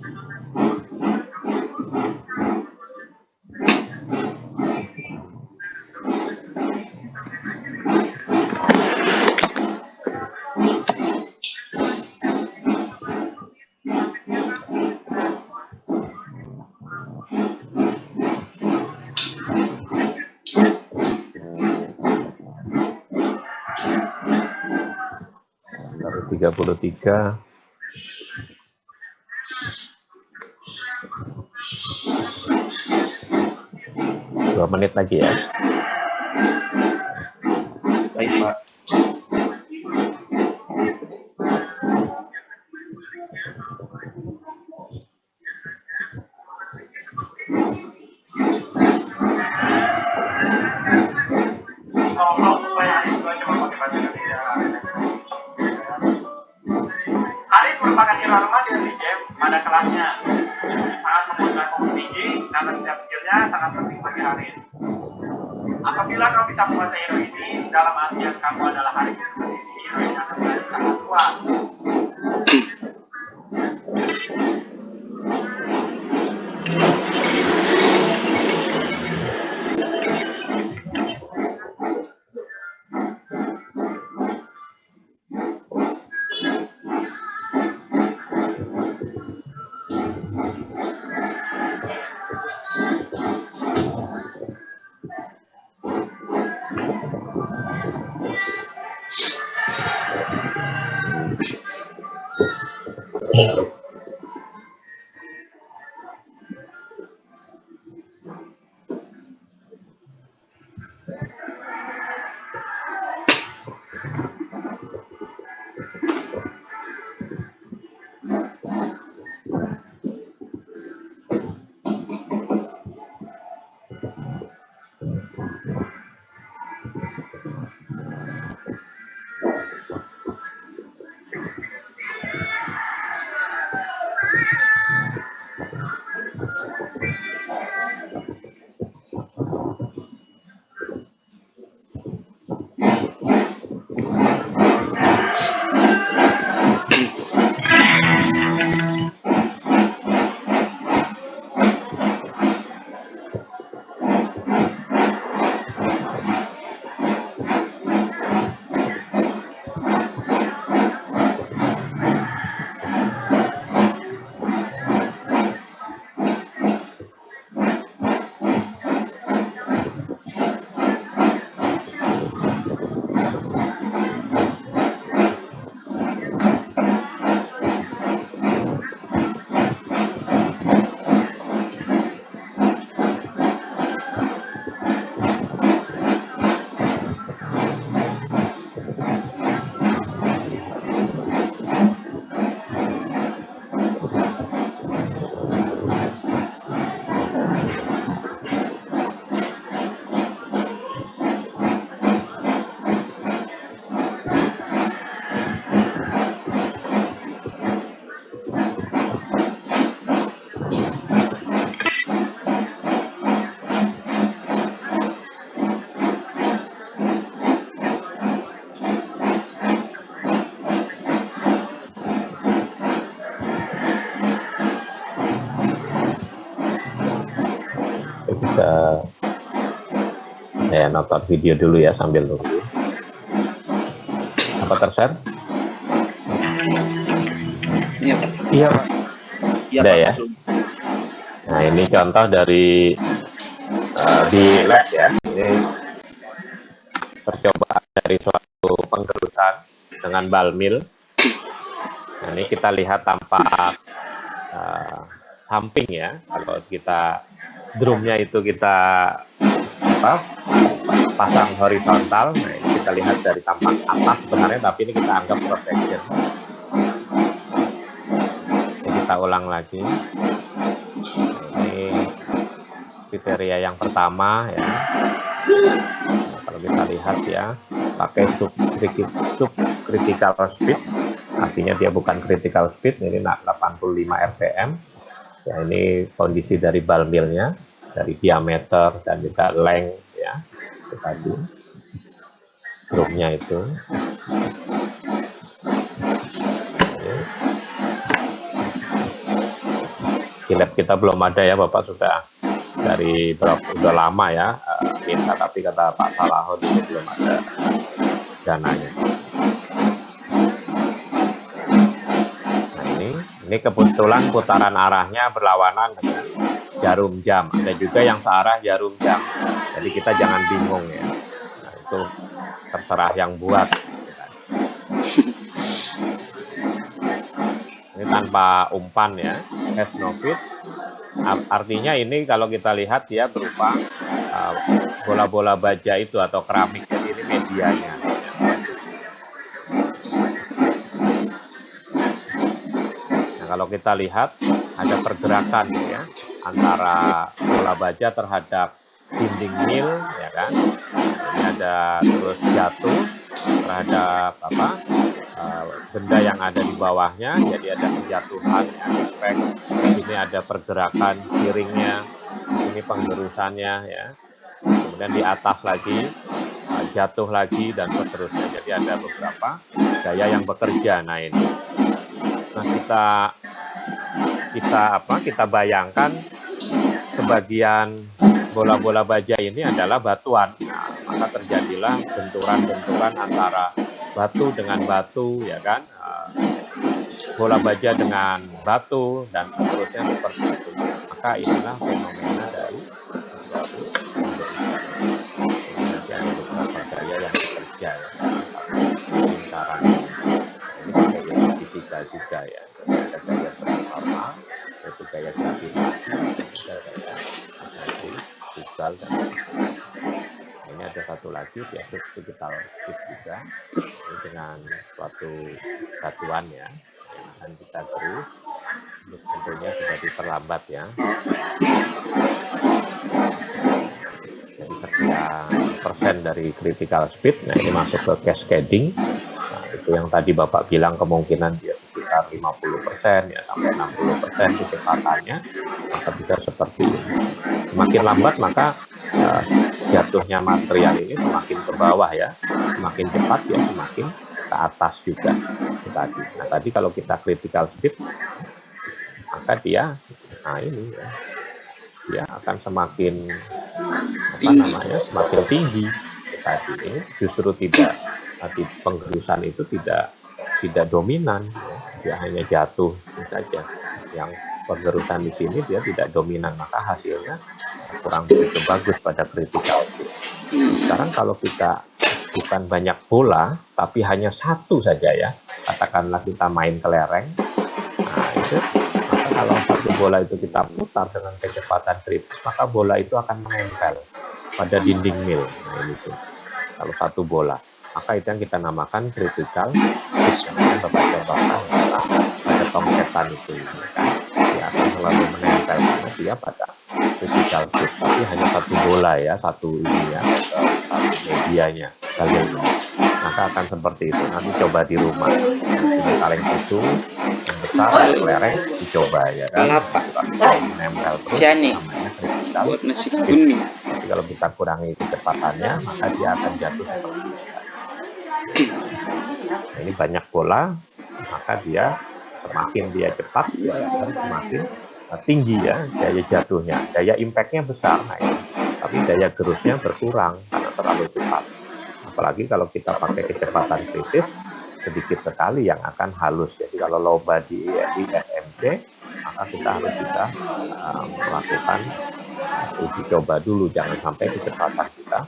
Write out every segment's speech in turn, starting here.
Baru 33. 2 menit lagi ya. Baik, Pak. Arif merupakan hero remaja di game pada kelasnya. Sangat membutuhkan fokus tinggi karena setiap skillnya sangat penting bagi Arif. Apabila kau bisa menguasai hero ini, dalam artian kamu adalah Arif yang sendiri, hero yang akan menjadi sangat kuat. Saya nonton video dulu ya sambil nunggu. Apa tershare? Iya, Pak. Iya, Pak. Iya, Udah Pak. ya. Nah, ini contoh dari di lab ya. Ini percobaan dari suatu penggerusan dengan balmil. Nah, ini kita lihat tampak samping ya. Kalau kita drumnya itu kita pasang horizontal, nah ini kita lihat dari tampak atas sebenarnya, tapi ini kita anggap protection. Ini kita ulang lagi. Ini kriteria yang pertama ya. Nah, kalau kita lihat ya, pakai sub critical speed, artinya dia bukan critical speed, ini 85 rpm. Ya, ini kondisi dari balmilnya, dari diameter dan juga length ya. Itu tadi drumnya itu. Oke. di lab kita belum ada ya, Bapak sudah dari udah lama ya minta, tapi kata Pak Salahun ini belum ada dananya. Nah ini kebetulan putaran arahnya berlawanan dengan jarum jam. Ada juga yang searah jarum jam. Jadi kita jangan bingung ya. Nah, itu terserah yang buat. Ini tanpa umpan ya, has no fit. Artinya ini kalau kita lihat dia berupa bola-bola baja itu atau keramik. Jadi ini medianya. Nah kalau kita lihat ada pergerakan ya antara bola baja terhadap dinding mil, ya kan? Ini ada terus jatuh terhadap benda yang ada di bawahnya, jadi ada penjatuhan, efek. Ini ada pergerakan piringnya, ini penggerusannya ya. Kemudian di atas lagi jatuh lagi dan seterusnya. Jadi ada beberapa gaya yang bekerja. Nah ini. Nah kita bayangkan sebagian bola-bola baja ini adalah batuan. Nah, maka terjadilah benturan-benturan antara batu dengan batu, ya kan? Bola baja dengan batu dan seterusnya seperti itu. Maka inilah fenomena dari nanti ada beberapa gaya yang bekerja ya. Lingkaran ini pakai fisika juga ya. Ada gaya transformal, yaitu gaya gravitasi, gaya fisikal dan ini ada satu lagi yaitu physical shift juga ini dengan suatu batuan ya yang akan kita terus tentunya sudah diperlambat ya. Jadi sekian persen dari critical speed. Nah ini masuk ke cascading. Nah, itu yang tadi Bapak bilang kemungkinan dia sekitar 50% ya sampai 60% kecepatannya, maka bisa seperti ini. Semakin lambat maka jatuhnya material ini semakin ke bawah ya, semakin cepat ya semakin ke atas juga tadi. Nah tadi kalau kita critical speed maka dia ini ya, dia akan semakin semakin tinggi tadi. Ini justru tidak penggerusan itu tidak dominan ya. Dia hanya jatuh saja. Yang penggerusan di sini dia tidak dominan, maka hasilnya kurang begitu bagus pada critical speed. Sekarang kalau kita bukan banyak bola tapi hanya satu saja ya, katakanlah kita main kelereng, nah itu maka kalau satu bola itu kita putar dengan kecepatan kritis, maka bola itu akan menempel pada dinding mil. Nah ini tuh kalau satu bola, maka itu yang kita namakan critical speed. Bapak contohkan pada tongketan itu kan dia akan selalu menempel karena dia pada critical speed, tapi hanya satu bola ya, satu ini ya, satu medianya kalian, maka akan seperti itu. Nanti coba di rumah, ini kaleng susu yang besar, kelereng, dicoba ya kan, nempel terus, namanya critical speed. Tapi kalau kita kurangi kecepatannya, maka dia akan jatuh seperti ini. Nah, ini banyak bola, maka dia semakin dia cepat dia akan semakin tinggi ya daya jatuhnya, daya impactnya besar, nah ini. Tapi daya gerusnya berkurang karena terlalu cepat. Apalagi kalau kita pakai kecepatan kritis, sedikit sekali yang akan halus. Jadi kalau lomba di SMC, maka kita harus bisa melakukan uji coba dulu, jangan sampai kecepatan kita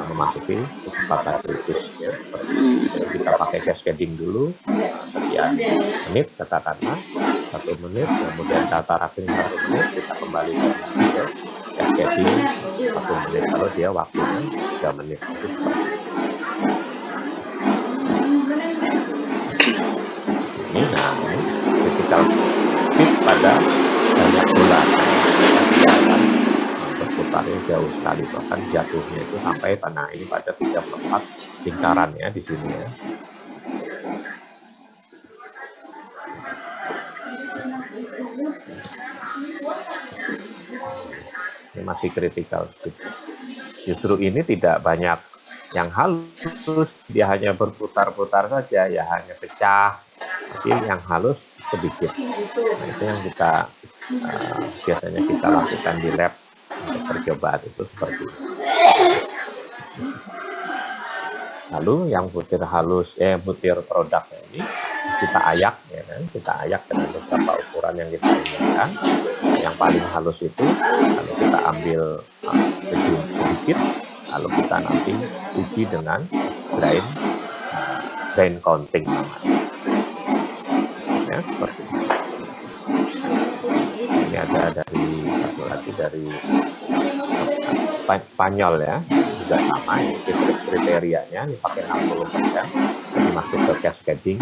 memasuki kecepatan kritis ya. Jadi kita pakai cascading dulu sekian menit, katakanlah 1 menit, kemudian data racking 1 menit, kita kembali lagi ke cascading 1 menit, kalau dia waktunya 3 menit. Itu seperti ini. Nah ini critical speed pada banyak bola, dia akan berputarnya jauh sekali, bahkan jatuhnya itu sampai tanah ini pada 34 lingkaran ya di sini ya. Ini masih critical speed. Justru ini tidak banyak yang halus, dia hanya berputar-putar saja ya, hanya pecah, tapi yang halus sedikit. Nah, itu yang kita biasanya kita lakukan di lab untuk percobaan itu seperti itu. Lalu yang butir halus, butir produknya ini kita ayak, ya kan? Kita ayak dengan beberapa ukuran yang kita inginkan. Yang paling halus itu lalu kita ambil sedikit, lalu kita nanti uji dengan grain counting namanya. Ya, seperti itu. Ini ada dari satu lagi dari Spanyol ya, juga sama ini kriterianya, ini pakai 60%, jadi masuk ke cascading.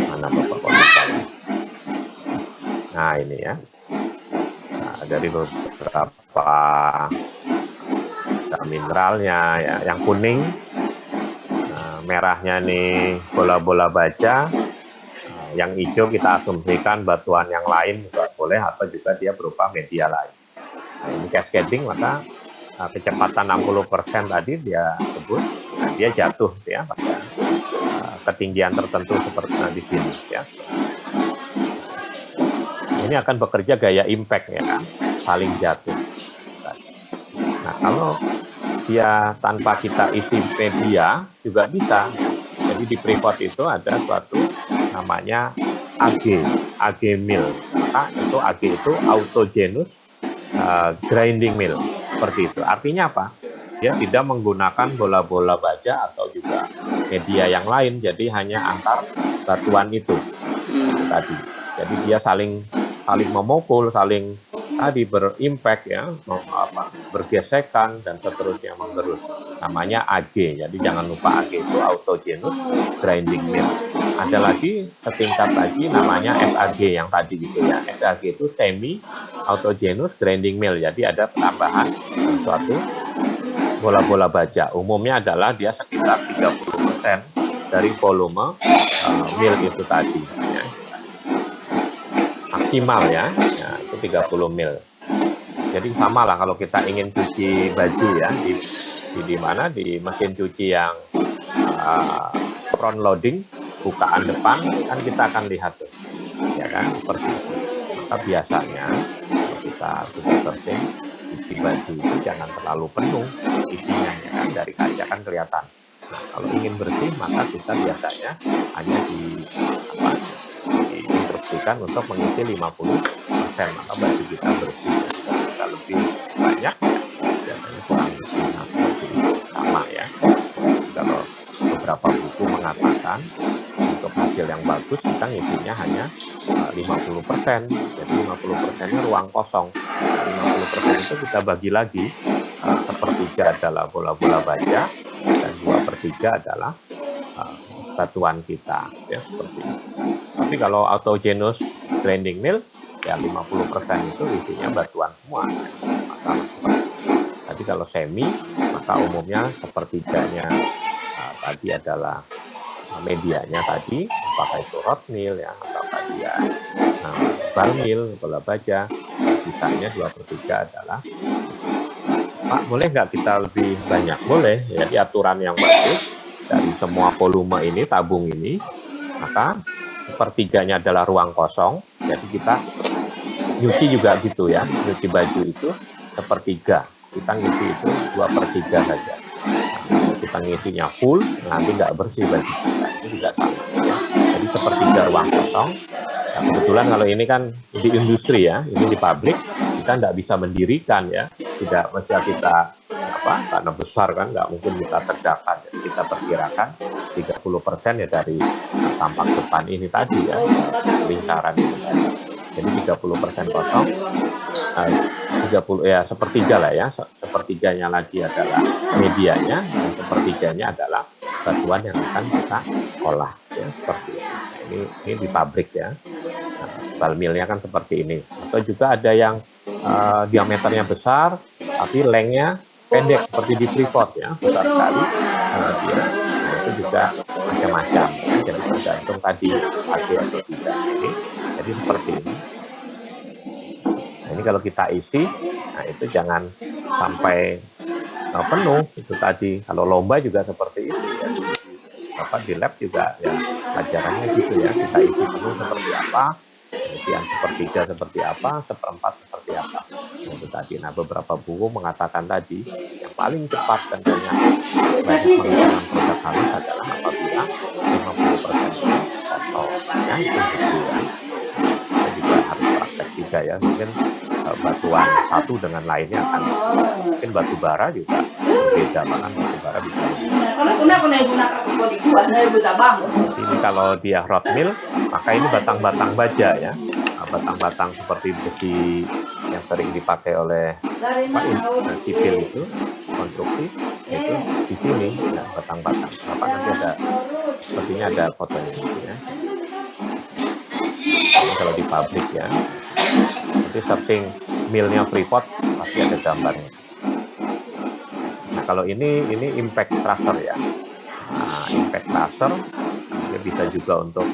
Mana Bapak komentar? Nah ini ya, nah, dari beberapa mineralnya ya, yang kuning, merahnya nih bola-bola baja, yang hijau kita asumsikan batuan yang lain juga boleh, atau juga dia berupa media lain. Nah, ini cascading, maka kecepatan 60% tadi dia sebut, nah, dia jatuh ya pada ketinggian tertentu seperti di sini ya. Ini akan bekerja gaya impact ya kan, saling jatuh. Nah kalau dia tanpa kita isi media juga bisa. Jadi di Freeport itu ada suatu namanya AG mill. Maka itu AG itu autogenous grinding mill, seperti itu. Artinya apa? Dia tidak menggunakan bola-bola baja atau juga media yang lain, jadi hanya antar batuan itu tadi. Jadi dia saling memukul, saling tadi berimpact ya, bergesekan dan seterusnya menggerus. Namanya AG. Jadi jangan lupa AG itu autogenous grinding mill. Ada lagi setingkat lagi namanya SAG yang tadi gitu ya. SAG itu semi autogenous grinding mill. Jadi ada penambahan suatu bola-bola baja. Umumnya adalah dia sekitar 30% dari volume mill itu tadi ya. Maksimal ya, itu 30 mil. Jadi sama lah kalau kita ingin cuci baju ya, di mana di mesin cuci yang front loading, bukaan depan, kan kita akan lihat tuh, ya kan, seperti itu. Maka biasanya kalau kita sudah searching, cuci baju itu jangan terlalu penuh isinya, ya kan, dari kaca kan kelihatan. Nah, kalau ingin bersih, maka kita biasanya hanya diinstruksikan untuk mengisi 50%, maka baju kita bersih. Jika kita lebih banyak, biasanya kurang bersih. Nah, seperti itu sama ya. Kalau beberapa buku mengatakan untuk hasil yang bagus kita ngisinya hanya 50%. Jadi 50%-nya ruang kosong. 50% itu kita bagi lagi, sepertiga adalah bola-bola baja dan 2/3 adalah batuan kita ya, seperti itu. Tapi kalau autogenous grinding mill ya 50% itu isinya batuan semua. Maka tadi kalau semi, maka umumnya sepertiganya tadi adalah medianya tadi, apakah itu rod mill ya, apakah dia bar mill, bola baja, sisanya 2/3 adalah. Pak, boleh nggak kita lebih banyak? Boleh, jadi aturan yang bagus dari semua volume ini, tabung ini, maka sepertiganya adalah ruang kosong, jadi kita nyuci juga gitu ya, nyuci baju itu sepertiga, kita ngisi itu 2/3 saja. Nah, kita ngisinya full, nanti nggak bersih baju kita, ini juga sama ya. Jadi sepertiga ruang kosong. Nah, kebetulan kalau ini kan di industri ya, ini di pabrik, kita nggak bisa mendirikan ya, tidak mesti kita karena besar kan nggak mungkin kita tegakkan, jadi kita perkirakan 30% ya dari tampak depan ini tadi ya, lingkaran ini tadi. Jadi 30% kosong, 30 ya sepertiga lah ya, sepertiganya lagi adalah medianya, dan sepertiganya adalah batuan yang akan kita olah ya, seperti itu. Nah, ini di pabrik ya. Nah, bal millnya kan seperti ini. Atau juga ada yang diameternya besar tapi lengthnya pendek seperti di Freeport ya, besar sekali dia. Nah, itu juga macam-macam ya. Jadi tergantung tadi AG atau tidak ini. Jadi seperti ini. Nah, ini kalau kita isi, nah itu jangan sampai penuh itu tadi. Kalau lomba juga seperti itu ya. Di lab juga ya pelajarannya gitu ya, kita isi penuh seperti apa, kemudian sepertiga seperti apa, seperempat seperti apa. Itu tadi. Nah, beberapa buku mengatakan tadi yang paling cepat dan banyak menggunakan produk halus adalah apabila 50% itu kotor. Ya, itu buku ya. Kita juga harus praktek juga ya. Mungkin batuan satu dengan lainnya akan mungkin batu bara juga berbeda, bahkan batu bara bisa. Ini kalau dia rod mill, maka ini batang-batang baja ya, batang-batang seperti besi yang sering dipakai oleh sipil itu, konstruksi itu di sini ya, batang-batang. Apa nanti ada, sepertinya ada fotonya gitu ya. Ini kalau di pabrik ya, nanti searching millnya Freeport pasti ada gambarnya. Nah, kalau ini impact crusher ya. Nah, impact crusher dia bisa juga untuk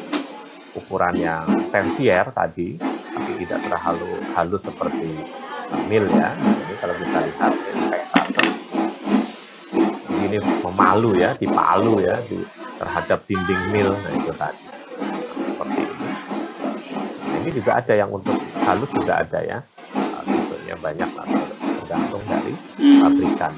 ukuran yang tersier tadi, tapi tidak terlalu halus seperti mill ya. Ini kalau kita lihat impact crusher ini memalu ya, dipalu ya terhadap dinding mill. Nah, itu tadi. Nah, seperti ini. Nah, ini juga ada yang untuk halus juga ada ya. Tentunya banyak atau tergantung dari pabrikan.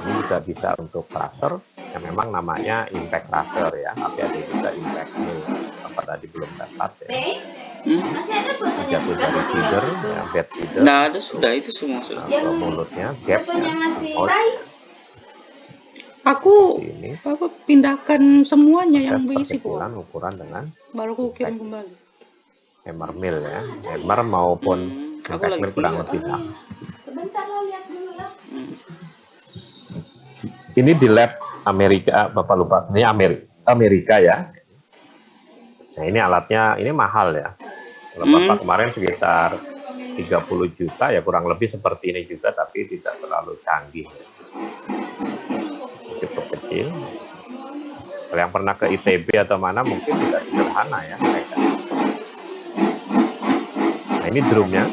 Ini juga bisa untuk crusher yang memang namanya impact crusher ya, tapi ada juga impact mill. Apa tadi belum dapat ya. Masih ada fotonya. Jatuh dari feeder, ya, bed feeder. Nah, ada sudah, itu semua sudah. Ke mulutnya, gap ya. Aku Ini apa pindahkan semuanya yang proses berisi perkecilan kok. ukuran dengan Baru aku kirim kembali. hammer mill ya, hammer maupun Aku impact lagi mill kurang lihat. lebih sama. Sebentar lo lihat dulu lah. Ini di lab Amerika, Bapak lupa, ini Amerika ya. Nah, ini alatnya, ini mahal ya. Kalau Bapak kemarin sekitar 30 juta ya, kurang lebih seperti ini juga, tapi tidak terlalu canggih. Cukup kecil. Kalau yang pernah ke ITB atau mana mungkin juga sederhana ya mereka. Nah, ini drumnya.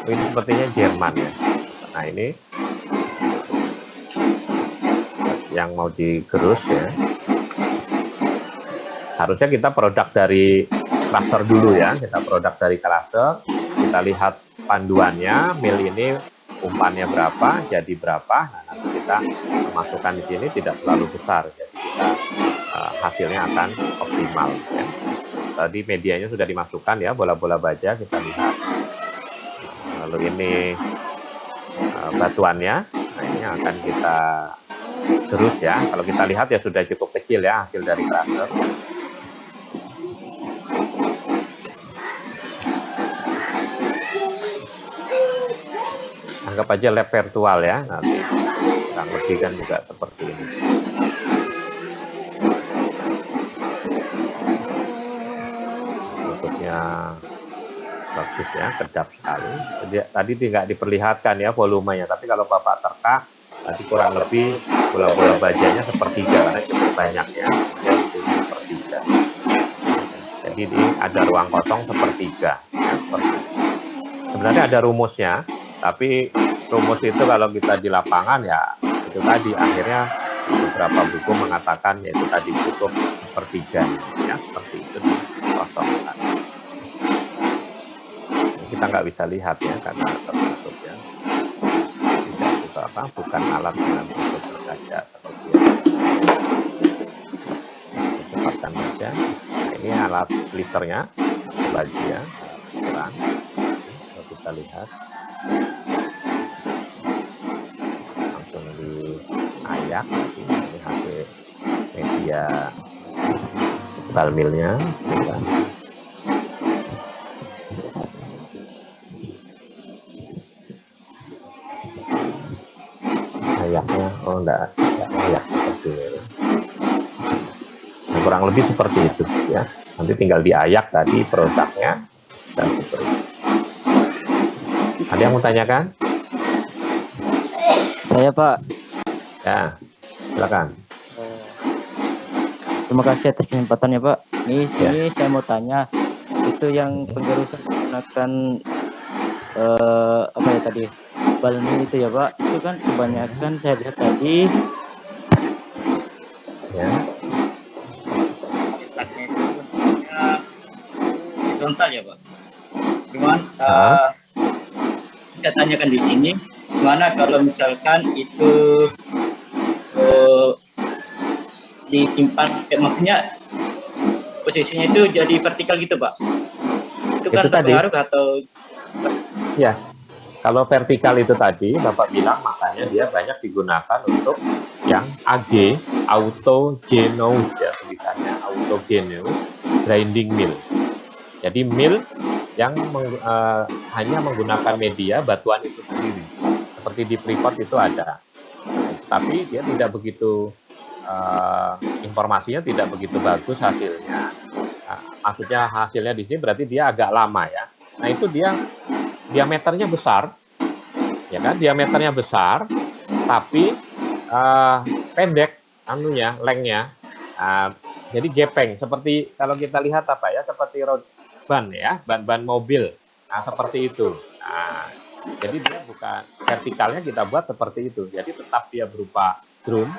Ini sepertinya Jerman ya. Nah, ini yang mau digerus ya. Harusnya kita produk dari cluster dulu ya. Kita produk dari cluster. Kita lihat panduannya, mill ini umpannya berapa, jadi berapa. Nah, nanti kita masukkan di sini tidak terlalu besar, jadi kita hasilnya akan optimal. Ya. Tadi medianya sudah dimasukkan ya, bola-bola baja kita lihat. Lalu ini batuannya, nah ini akan kita gerus ya. Kalau kita lihat ya sudah cukup kecil ya hasil dari cluster. Anggap aja lab virtual ya, nanti kurang lebih kan juga seperti ini. Tutupnya bagus ya, kedap sekali. Tadi tidak diperlihatkan ya volumenya, tapi kalau Bapak terka, tadi kurang lebih bola-bola bajanya sepertiga, karena cukup banyak ya, kemudian itu sepertiga. Jadi ini ada ruang kosong sepertiga. Ya, seperti. Sebenarnya ada rumusnya, tapi rumus itu kalau kita di lapangan ya itu tadi akhirnya beberapa buku mengatakan yaitu tadi cukup sepertiga ya, seperti itu dikosongkan. Kita nggak bisa lihat ya karena tertutup ya, tidak bisa apa, bukan alat dengan tutup berkaca seperti itu. Cepatkan saja. Ini alat liternya bagi ya ukuran. Kalau kita lihat langsung diayak, ini hasil media balmilnya ya. Ayaknya, oh enggak ayak seperti ini. Nah, kurang lebih seperti itu ya. Nanti tinggal diayak tadi produknya dan seperti itu. Ada yang mau tanyakan? Saya Pak. Ya, silakan. Terima kasih atas kesempatannya Pak. Ini sini saya mau tanya, itu yang penggerusan menggunakan apa ya tadi? balmi itu ya Pak, itu kan kebanyakan saya lihat tadi Ya. kualitasnya itu bentuknya horizontal ya Pak. Cuman Ah, saya tanyakan di sini, gimana kalau misalkan itu disimpan, maksudnya posisinya itu jadi vertikal gitu Pak. Itu kan itu tadi. berpengaruh atau Ya, kalau vertikal itu tadi Bapak bilang makanya dia banyak digunakan untuk yang AG, autogenous ya, tulisannya autogenous grinding mill. Jadi mill yang hanya menggunakan media batuan itu sendiri. Seperti di Freeport itu ada. Tapi dia tidak begitu informasinya tidak begitu bagus hasilnya. Maksudnya hasilnya di sini berarti dia agak lama ya. Nah, itu dia diameternya besar, ya kan? Diameternya besar, tapi pendek, anunya, lengnya. Jadi gepeng, seperti kalau kita lihat apa ya, seperti road ban ya, ban mobil. Nah, seperti itu. Nah, jadi dia bukan vertikalnya kita buat seperti itu. Jadi tetap dia berupa drum,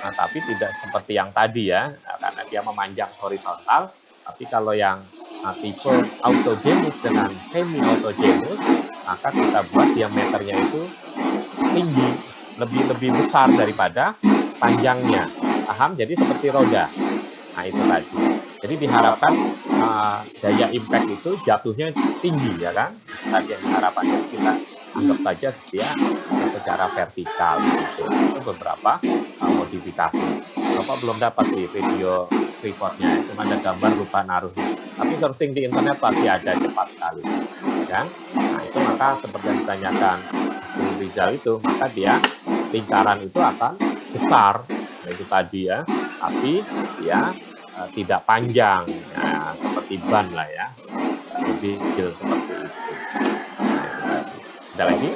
tapi tidak seperti yang tadi ya, karena dia memanjang horizontal. Tapi kalau yang tipe autogenous dengan semi autogenous, maka kita buat diameternya itu tinggi, lebih besar daripada panjangnya. Paham? Jadi seperti roda. Nah, itu tadi. Jadi diharapkan daya impact itu jatuhnya tinggi ya kan? Tadi yang diharapkannya kita anggap saja dia secara vertikal gitu. Itu beberapa modifikasi. Bapak belum dapat di video reportnya, cuma ada gambar lupa naruhnya. Tapi searching di internet pasti ada, cepat sekali, ya kan? Nah, itu maka seperti yang ditanyakan Bu Rizal itu, maka dia lingkaran itu akan besar, nah, itu tadi ya, tapi dia tidak panjang, ya, seperti ban lah ya, lebih kecil seperti itu. Nah, itu tadi. Ada lagi?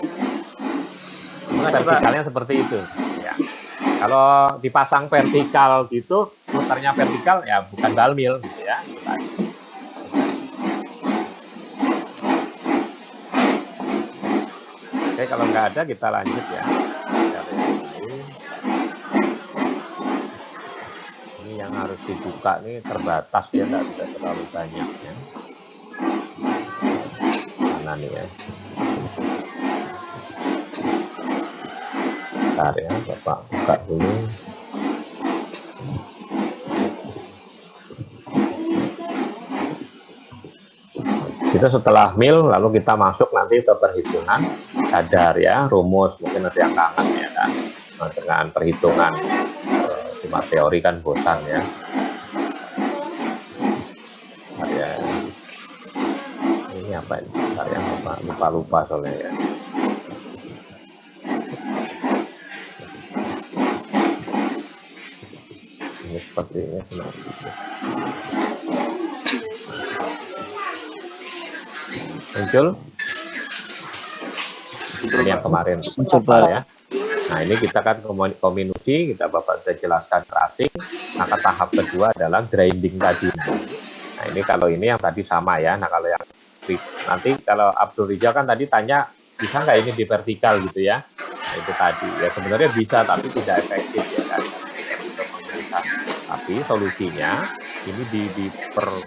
Vertikalnya seperti itu. Ya. Kalau dipasang vertikal gitu, muternya vertikal ya bukan balmil gitu ya. Oke, kalau nggak ada kita lanjut ya. Ini yang harus dibuka nih terbatas ya, nggak bisa terlalu banyak ya. Mana nih ya? Bentar ya, Bapak buka dulu. Kita setelah mil, lalu kita masuk nanti ke perhitungan kadar ya, rumus, mungkin ada yang kangen ya kan, dengan perhitungan cuma teori kan bosan ya. Ya. Ini apa ini? Bentar ya, lupa soalnya ya. Ini seperti ini sebenarnya. Muncul? Ini yang kemarin coba ya. Nah, ini kita kan kombinasi, kita Bapak sudah jelaskan tracing, maka tahap kedua adalah grinding tadi. Nah, ini kalau ini yang tadi sama ya. Nah, kalau yang nanti kalau Abdul Rizal kan tadi tanya, bisa nggak ini di vertikal gitu ya? Nah, itu tadi. Ya sebenarnya bisa, tapi tidak efektif ya kan. Tapi solusinya, ini diperlebar,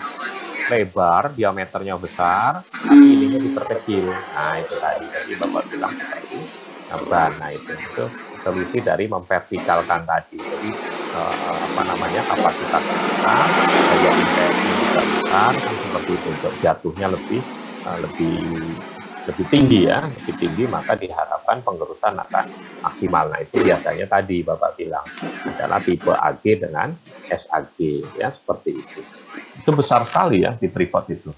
diameternya besar, tapi ininya diperkecil. Nah, itu tadi. Jadi Bapak bilang seperti ban. Nah, itu solusi dari memvertikalkan tadi. Jadi kapasitas besar, daya impactnya juga besar, seperti itu. Untuk jatuhnya lebih tinggi ya, lebih tinggi, maka diharapkan pengerusan akan maksimal. Nah, itu biasanya tadi Bapak bilang adalah tipe AG dengan SAG ya, seperti itu. Itu besar sekali ya di Freeport itu.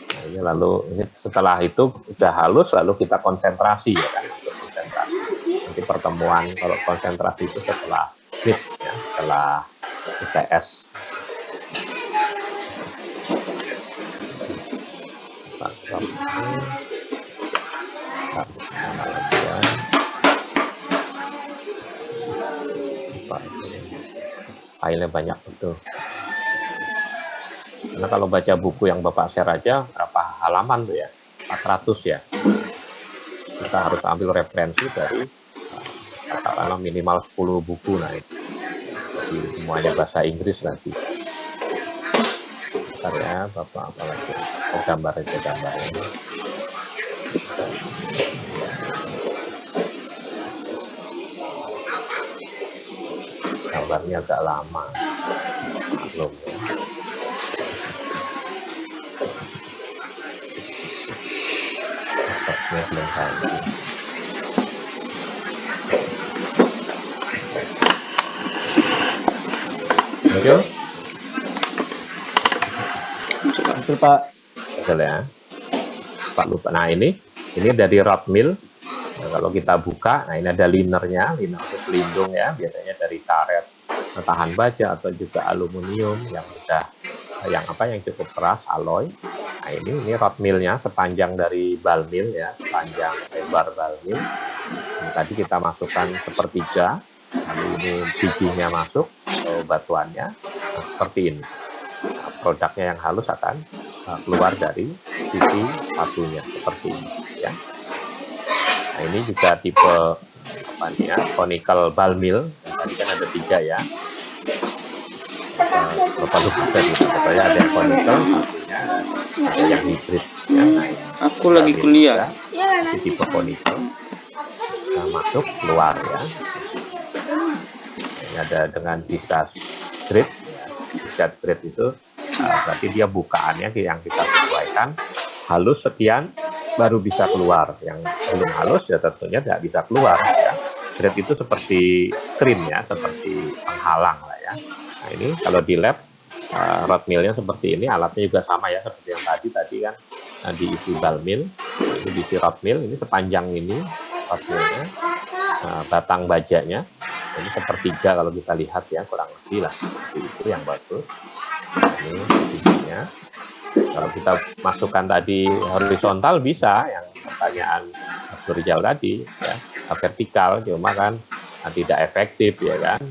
Nah, ini lalu ini setelah itu udah halus, lalu kita konsentrasi ya kan, untuk konsentrasi. Nanti pertemuan kalau konsentrasi itu setelah HIT ya, setelah ITS. Filenya banyak betul. Karena kalau baca buku yang Bapak share aja berapa halaman tuh ya? 400 ya. kita harus ambil referensi dari katakanlah minimal 10 buku. Nah itu jadi semuanya bahasa Inggris nanti. Bentar ya Bapak, apalagi gambar aja gambarnya. Gambarnya agak lama, belum ya. Teksnya belum ganti. Muncul? Betul Pak. Betul ya. Pak lupa. Nah ini dari rod mill. Nah, kalau kita buka, nah ini ada linernya, liner itu pelindung ya, biasanya dari karet tahan baja atau juga aluminium yang sudah yang cukup keras, alloy. Nah ini rod millnya sepanjang dari bal mill ya, sepanjang lebar bal mill. Ini tadi kita masukkan sepertiga, lalu ini bijinya masuk atau batuannya, nah, seperti ini. Nah, produknya yang halus akan keluar dari sisi satunya seperti ini ya. Nah ini juga tipe conical bal mill. Tadi kan ada 3 ya. Bapak lupa tadi, pokoknya ada yang conical, satunya ada yang hybrid ya. Nah, Aku lagi kuliah. di tipe conical. Nah, masuk keluar ya. Ini ada dengan discuss grid. Discuss grid itu berarti dia bukaannya yang kita sesuaikan halus sekian baru bisa keluar. Yang belum halus ya tentunya tidak bisa keluar ya. Grid itu seperti screen ya, seperti penghalang lah ya. Nah ini kalau di lab rod millnya seperti ini, alatnya juga sama ya seperti yang tadi kan diisi bal mill, ini diisi rod mill, ini sepanjang ini rod millnya, batang bajanya ini sepertiga kalau kita lihat ya, kurang lebih lah seperti itu yang bagus. Ini bijinya. Kalau kita masukkan tadi horizontal bisa, yang pertanyaan Mas Rijal tadi ya, vertikal cuma kan tidak efektif ya kan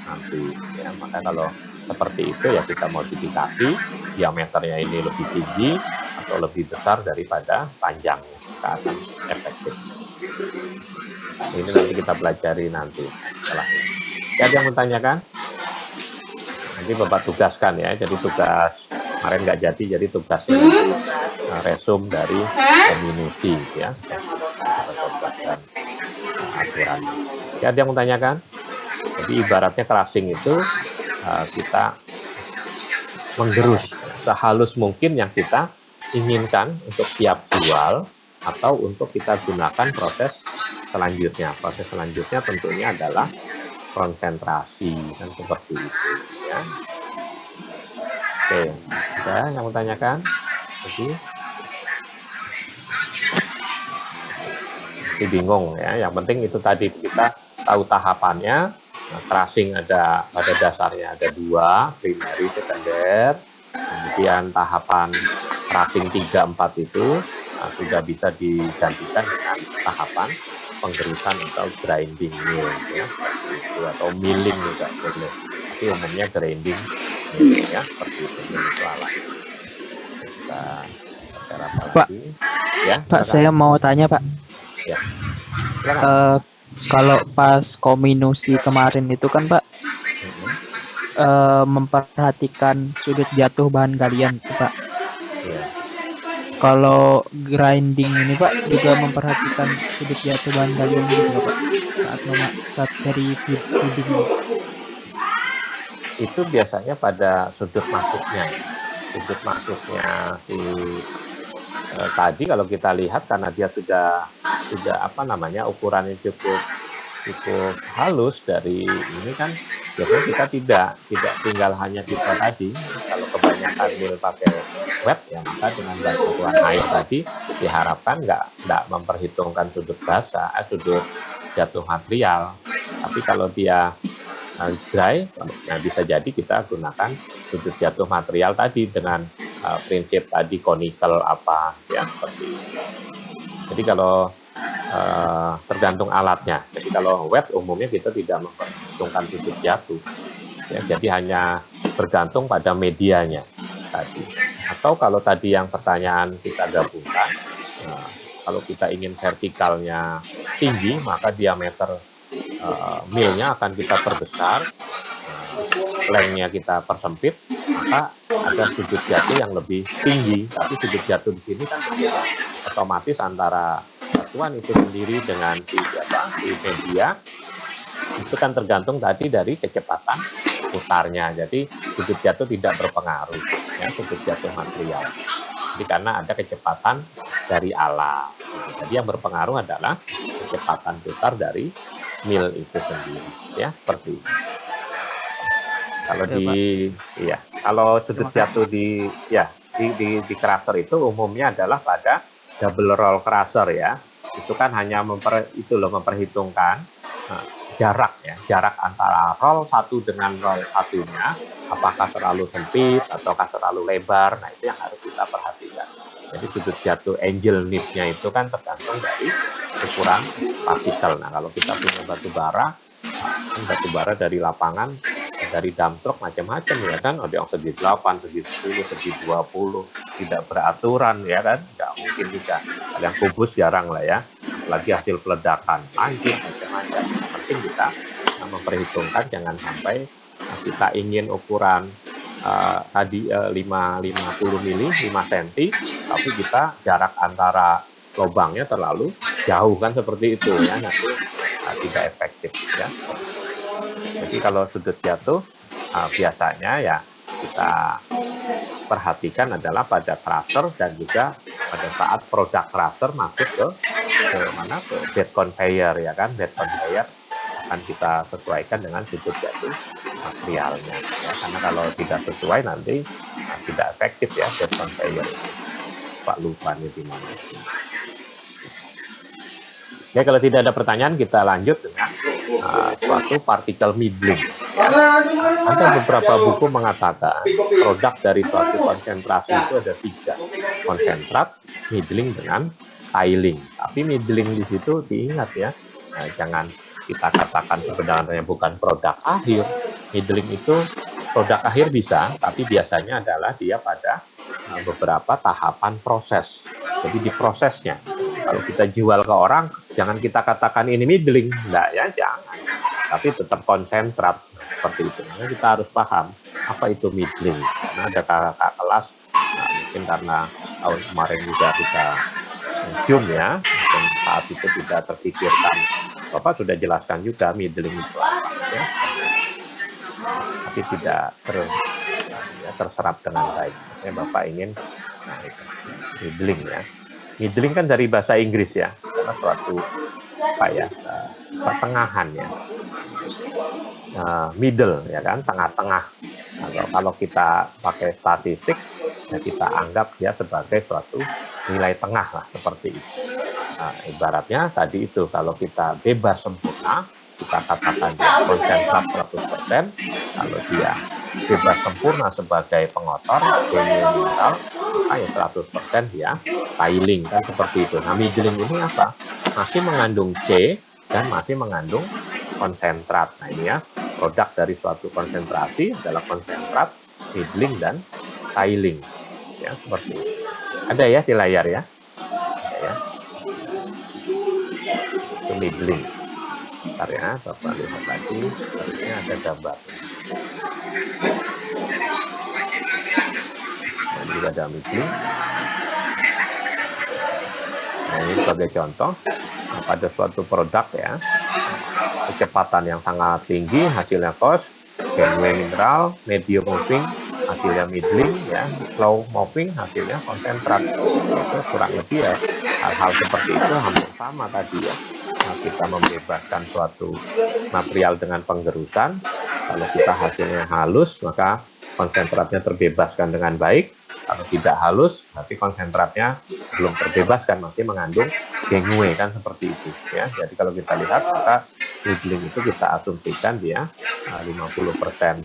nanti ya. Maka kalau seperti itu ya kita modifikasi diameternya ini lebih tinggi atau lebih besar daripada panjangnya, akan efektif. Ini nanti kita pelajari nanti setelah ini. Ya, ada yang menanyakan? Nanti Bapak tugaskan ya, jadi tugas kemarin nggak jadi tugasnya resume dari community ya. Kita tugaskan aturan. Ya, ada yang menanyakan? Jadi ibaratnya crushing itu kita menggerus sehalus mungkin yang kita inginkan untuk siap jual atau untuk kita gunakan proses selanjutnya. Proses selanjutnya tentunya adalah konsentrasi kan seperti itu ya. Oke, ada yang mau tanyakan? Jadi bingung ya. Yang penting itu tadi kita tahu tahapannya. Nah, crushing ada pada dasarnya ada 2, primary, sekunder. Kemudian tahapan crushing 3, 4 itu sudah bisa digantikan dengan tahapan penggerusan atau grinding mill ya, itu atau milling juga boleh. Tapi umumnya grinding mill ya, seperti itu itu alat. Kita bicara apa Pak, lagi? Ya, Pak, saya mau tanya Pak. Ya. Kalau pas kominusi kemarin itu kan Pak memperhatikan sudut jatuh bahan galian Pak. Ya. Kalau grinding ini Pak juga memperhatikan sudut jatuh bahan galian juga Pak saat dari feeding. Itu biasanya pada sudut masuknya si tadi kalau kita lihat karena dia sudah ukurannya cukup halus dari ini kan biasanya kita tidak tinggal hanya kita tadi. Kalau kebanyakan mill pakai wet ya, maka dengan bantuan air tadi diharapkan nggak memperhitungkan sudut basah, sudut jatuh material. Tapi kalau dia dry, nah bisa jadi kita gunakan sudut jatuh material tadi dengan prinsip tadi conical apa ya seperti itu. Jadi kalau tergantung alatnya. Jadi kalau wet umumnya kita tidak memperhitungkan sudut jatuh. Ya, jadi hanya bergantung pada medianya tadi. Atau kalau tadi yang pertanyaan kita gabungkan, Kalau kita ingin vertikalnya tinggi, maka diameter millnya akan kita perbesar, lengthnya kita persempit, maka ada sudut jatuh yang lebih tinggi. Tapi sudut jatuh di sini kan otomatis antara satuan itu sendiri dengan di media itu kan tergantung tadi dari kecepatan putarnya. Jadi sudut jatuh tidak berpengaruh ya, sudut jatuh material. Jadi karena ada kecepatan dari alat. Jadi yang berpengaruh adalah kecepatan putar dari mill itu sendiri ya, seperti itu. Kalau kalau sudut jatuh di crusher itu umumnya adalah pada double roll crusher ya. Itu kan hanya memperhitungkan jarak antara roll satu dengan roll satunya, apakah terlalu sempit ataukah terlalu lebar. Nah, itu yang harus kita perhatikan. Jadi sudut jatuh angel nip-nya itu kan tergantung dari ukuran partikel. Nah, kalau kita punya batu bara dari lapangan, dari dump truck macam-macam ya kan, ada yang segi 8, segi 10, segi 20, tidak beraturan ya kan, nggak mungkin juga. Ada yang kubus jarang lah ya, apalagi hasil peledakan, anjir macam-macam. Penting kita memperhitungkan jangan sampai kita ingin ukuran tadi 50 mili, 5 cm, tapi kita jarak antara lubangnya terlalu jauh kan, seperti itu ya, nanti tidak efektif ya. Jadi kalau sudut jatuh biasanya ya kita perhatikan adalah pada crusher dan juga pada saat produk crusher masuk ke bed conveyor ya kan, bed conveyor akan kita sesuaikan dengan sudut jatuh materialnya ya, karena kalau tidak sesuai nanti tidak efektif ya bed conveyor itu. Pak lupa nih di mana. Ya, kalau tidak ada pertanyaan kita lanjut dengan suatu partikel middling. Ada beberapa buku mengatakan produk dari suatu konsentrasi itu ada 3, konsentrat, middling, dengan tiling. Tapi middling di situ diingat ya, jangan kita katakan sebenarnya bukan produk akhir. Middling itu produk akhir bisa, tapi biasanya adalah dia pada beberapa tahapan proses. Jadi di prosesnya. Kalau kita jual ke orang, jangan kita katakan ini middling, enggak ya, jangan. Tapi tetap konsentrat seperti itu. Nah, kita harus paham apa itu middling. Karena ada kakak kelas, mungkin karena tahun kemarin juga kita cium ya, mungkin saat itu tidak terpikirkan. Bapak sudah jelaskan juga middling itu apa, ya. Tapi tidak terserap dengan baik. Bapak ingin middling ya. Middling kan dari bahasa Inggris ya, karena suatu pertengahan ya, middle ya kan, tengah-tengah. Kalau kita pakai statistik, ya kita anggap dia sebagai suatu nilai tengah lah, seperti itu. Ibaratnya tadi itu, kalau kita bebas sempurna, kita katakan dia konsentrat 100%, kalau dia bebas sempurna sebagai pengotor, mineral, maka ya 100% dia tiling kan, seperti itu. Nah, middling ini apa? Masih mengandung C dan masih mengandung konsentrat. Nah, ini ya, produk dari suatu konsentrasi adalah konsentrat, middling, dan tiling. Ya, seperti itu. Ada ya di layar ya? Ada ya. Itu middling. Bentar ya, Bapak lihat lagi. Harusnya ada gambar. Nah, juga ada middling. Nah, ini sebagai contoh, pada suatu produk ya, kecepatan yang sangat tinggi, hasilnya cost, Gangway mineral, medium moving, hasilnya middling, ya, slow moving, hasilnya konsentrat. Itu kurang lebih ya, hal-hal seperti itu hampir sama tadi ya. Nah, kita membebaskan suatu material dengan penggerusan, kalau kita hasilnya halus, maka konsentratnya terbebaskan dengan baik. Kalau tidak halus, berarti konsentratnya belum terbebaskan, masih mengandung Gangway kan, seperti itu ya. Jadi kalau kita lihat, maka middling itu kita asumsikan dia 50%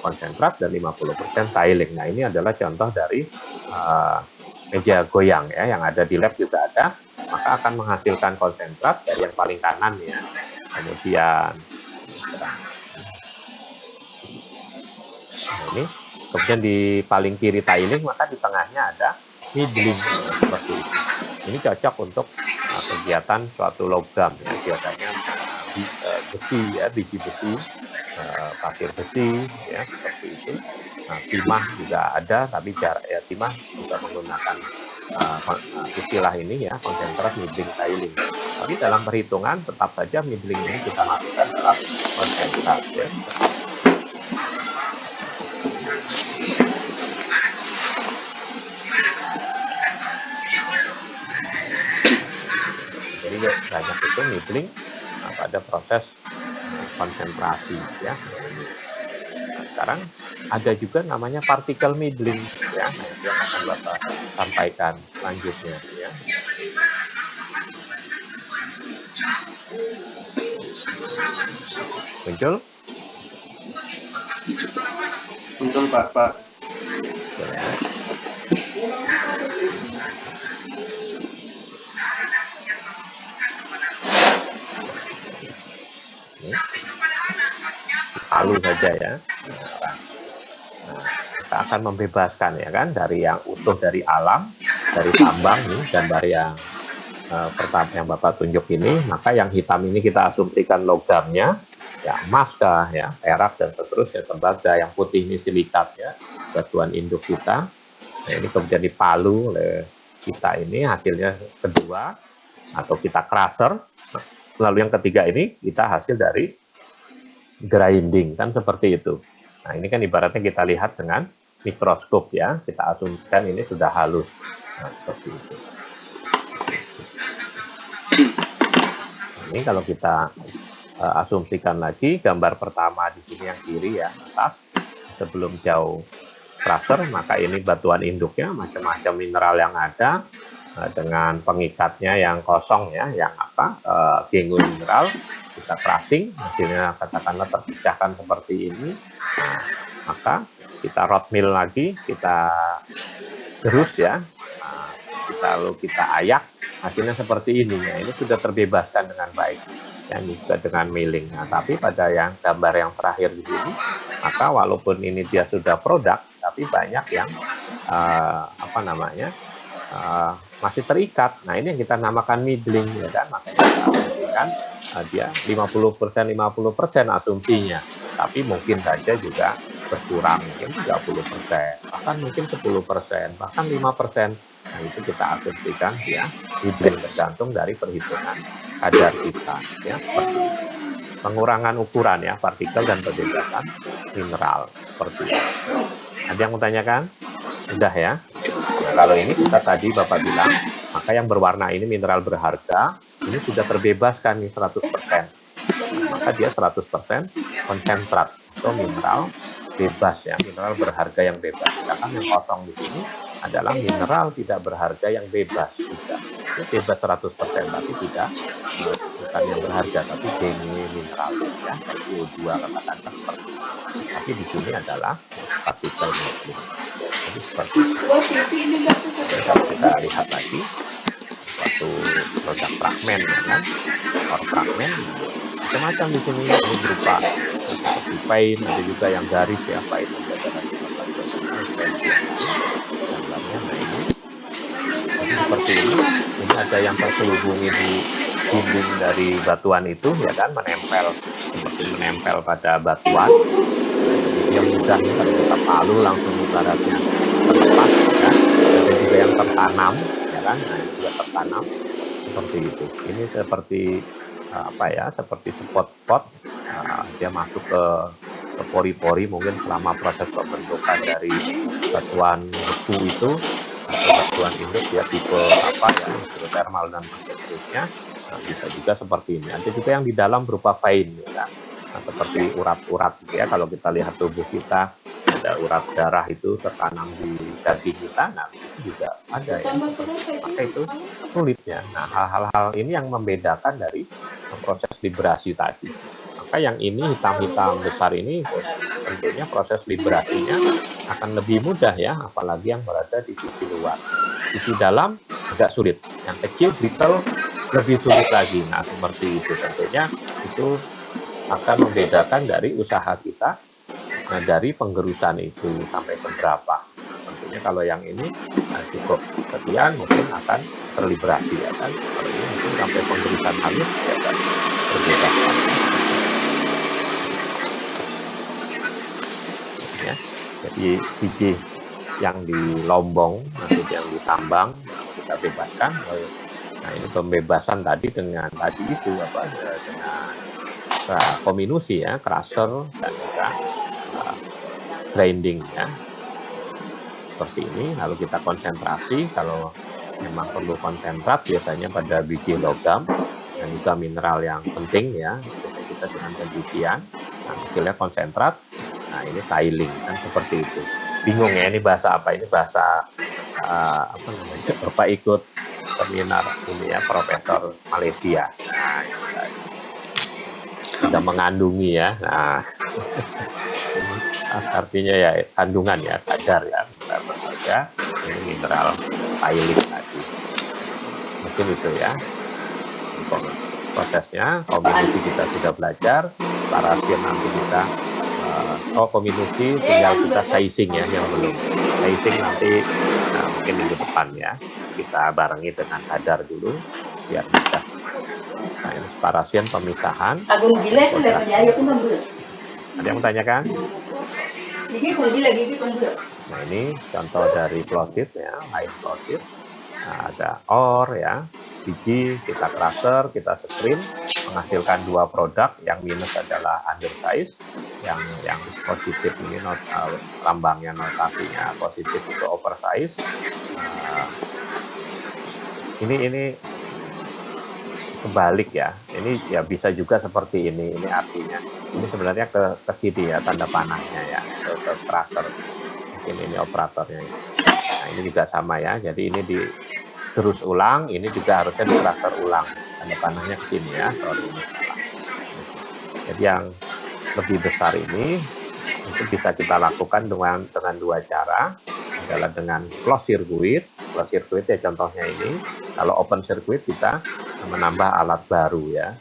konsentrat dan 50% tiling. Nah, ini adalah contoh dari meja goyang ya, yang ada di lab juga ada, maka akan menghasilkan konsentrat dari yang paling kanan ya. Kemudian nah, ini kemudian di paling kiri tiling, maka di tengahnya ada middling seperti itu. Ini cocok untuk kegiatan suatu logam ya, biasanya besi ya, biji besi, pasir besi ya, seperti itu. Nah, timah juga ada, tapi jarak ya timah juga menggunakan istilah ini ya, konsentrat middling tiling. Tapi dalam perhitungan tetap saja middling ini kita masukkan dalam konsentrat ya. Jadi banyak itu middling pada proses konsentrasi ya. Nah, sekarang ada juga namanya particle middling ya, nah, itu yang akan Bapak sampaikan selanjutnya ya. Muncul? Betul Pak. Ya. Palu saja ya. Nah, kita akan membebaskan ya kan dari yang utuh dari alam, dari tambang nih, gambar yang pertama yang Bapak tunjuk ini, maka yang hitam ini kita asumsikan logamnya, ya emas kah, ya perak dan seterusnya, tembaga. Yang putih ini silikat ya, batuan induk kita. Nah, ini kemudian dipalu oleh kita ini hasilnya kedua, atau kita crusher. Lalu yang ketiga ini kita hasil dari grinding, kan seperti itu. Nah, ini kan ibaratnya kita lihat dengan mikroskop ya, kita asumsikan ini sudah halus. Nah, seperti itu. Ini kalau kita asumsikan lagi, gambar pertama di sini yang kiri ya, atas, sebelum jauh crusher, maka ini batuan induknya, macam-macam mineral yang ada, dengan pengikatnya yang kosong ya, yang gengo mineral, kita crushing, hasilnya katakanlah terpecahkan seperti ini. Nah, maka kita rod mill lagi, kita gerus ya, lalu kita ayak, hasilnya seperti ini ya. Ini sudah terbebaskan dengan baik, yang juga dengan milling. Nah, tapi pada yang gambar yang terakhir di sini, maka walaupun ini dia sudah produk, tapi banyak yang masih terikat. Nah, ini yang kita namakan middling ya kan, makanya kita asumsikan dia 50% asumsinya, tapi mungkin saja juga berkurang, mungkin 30%, bahkan mungkin 10%, bahkan 5%. Nah, itu kita asumsikan ya, middling, tergantung dari perhitungan kadar kita ya, seperti pengurangan ukuran ya, partikel dan pembebasan mineral seperti itu. Ada yang mau tanyakan? Sudah ya. Nah, kalau ini kita tadi Bapak bilang, maka yang berwarna ini mineral berharga, ini sudah terbebaskan nih 100%. Nah, maka dia 100% konsentrat atau mineral bebas ya, mineral berharga yang bebas. Sedangkan yang kosong di sini adalah mineral tidak berharga yang bebas juga. Itu bebas 100%, tapi tidak bukan yang berharga, tapi gengo mineral ya, CO2 katakanlah seperti itu. Tapi di sini adalah partikel middling. Jadi seperti itu. Kalau kita lihat lagi suatu produk fragmen ya kan, fragmen macam-macam di sini, ini berupa seperti paint, ada juga yang garis ya, paint ada gambarnya. Nah, ini jadi seperti ini ada yang terselubungi di dinding dari batuan itu ya kan, menempel seperti menempel pada batuan. Jadi dia mudah kalau kita palu langsung ibaratnya terlepas ya. Ada juga yang tertanam ya kan, nah ini juga tertanam seperti itu. Ini seperti seperti spot-spot, dia masuk ke pori-pori mungkin selama proses pembentukan dari batuan beku itu, atau batuan induk ya, tipe hidrotermal dan seterusnya. Nah, bisa juga seperti ini. Ada juga yang di dalam berupa vein ya kan? Nah, seperti urat-urat gitu ya, kalau kita lihat tubuh kita ada urat darah itu tertanam di daging kita, nah itu juga ada ya, maka itu sulitnya. Nah, hal-hal ini yang membedakan dari proses liberasi tadi. Maka yang ini hitam-hitam besar ini tentunya proses liberasinya akan lebih mudah ya, apalagi yang berada di sisi luar. Sisi dalam agak sulit, yang kecil brittle lebih sulit lagi. Nah, seperti itu tentunya itu akan membedakan dari usaha kita, dari penggerusan itu sampai seberapa. Tentunya Makanya kalau yang ini cukup sekian mungkin akan terliberasi ya kan. Kalau ini mungkin sampai pemberitaan halus ya kan berbebaskan. Ya. Jadi biji yang di Lombong, nanti yang ditambang kita bebaskan. Nah ini pembebasan tadi dengan tadi itu apa dengan kominusi ya, crusher dan juga grinding ya. Seperti ini. Lalu kita konsentrasi kalau memang perlu konsentrat biasanya pada biji logam dan juga mineral yang penting ya. Biasanya kita dengan pencucian, nah hasilnya konsentrat. Nah ini tiling kan seperti itu. Bingung ya ini bahasa apa? Ini bahasa apa namanya? Bapak ikut seminar ini ya, Profesor Malaysia. Nah, sudah mengandungi ya. Nah, artinya ya kandungan ya, kadar ya, berharga. Ini mineral tiling tadi. Mungkin itu ya. Prosesnya, kombinasi kita sudah belajar, parafin nanti kita kombinasi tinggal kita sizing ya yang belum. Sizing nanti mungkin minggu depan ya. Kita barengi dengan kadar dulu biar bisa. Nah, ini parafin pemisahan. Ada yang menanyakan? Nah ini contoh dari closet ya, line closet. Nah, ada ore ya, biji, kita crusher, kita screen, menghasilkan dua produk. Yang minus adalah undersize, yang positif ini lambangnya notasinya positif itu oversize. Ini kebalik ya. Ini ya bisa juga seperti ini. Ini artinya ini sebenarnya ke sini ya tanda panahnya ya, ke crusher. Mungkin ini operatornya. Nah ini juga sama ya. Jadi ini terus ulang, ini juga harusnya di crusher ulang. Tanda panahnya ke sini ya. Sorry ini salah. Jadi yang lebih besar ini itu bisa kita lakukan dengan dua cara, adalah dengan closed circuit. Closed circuit ya contohnya ini. Kalau open circuit kita menambah alat baru ya,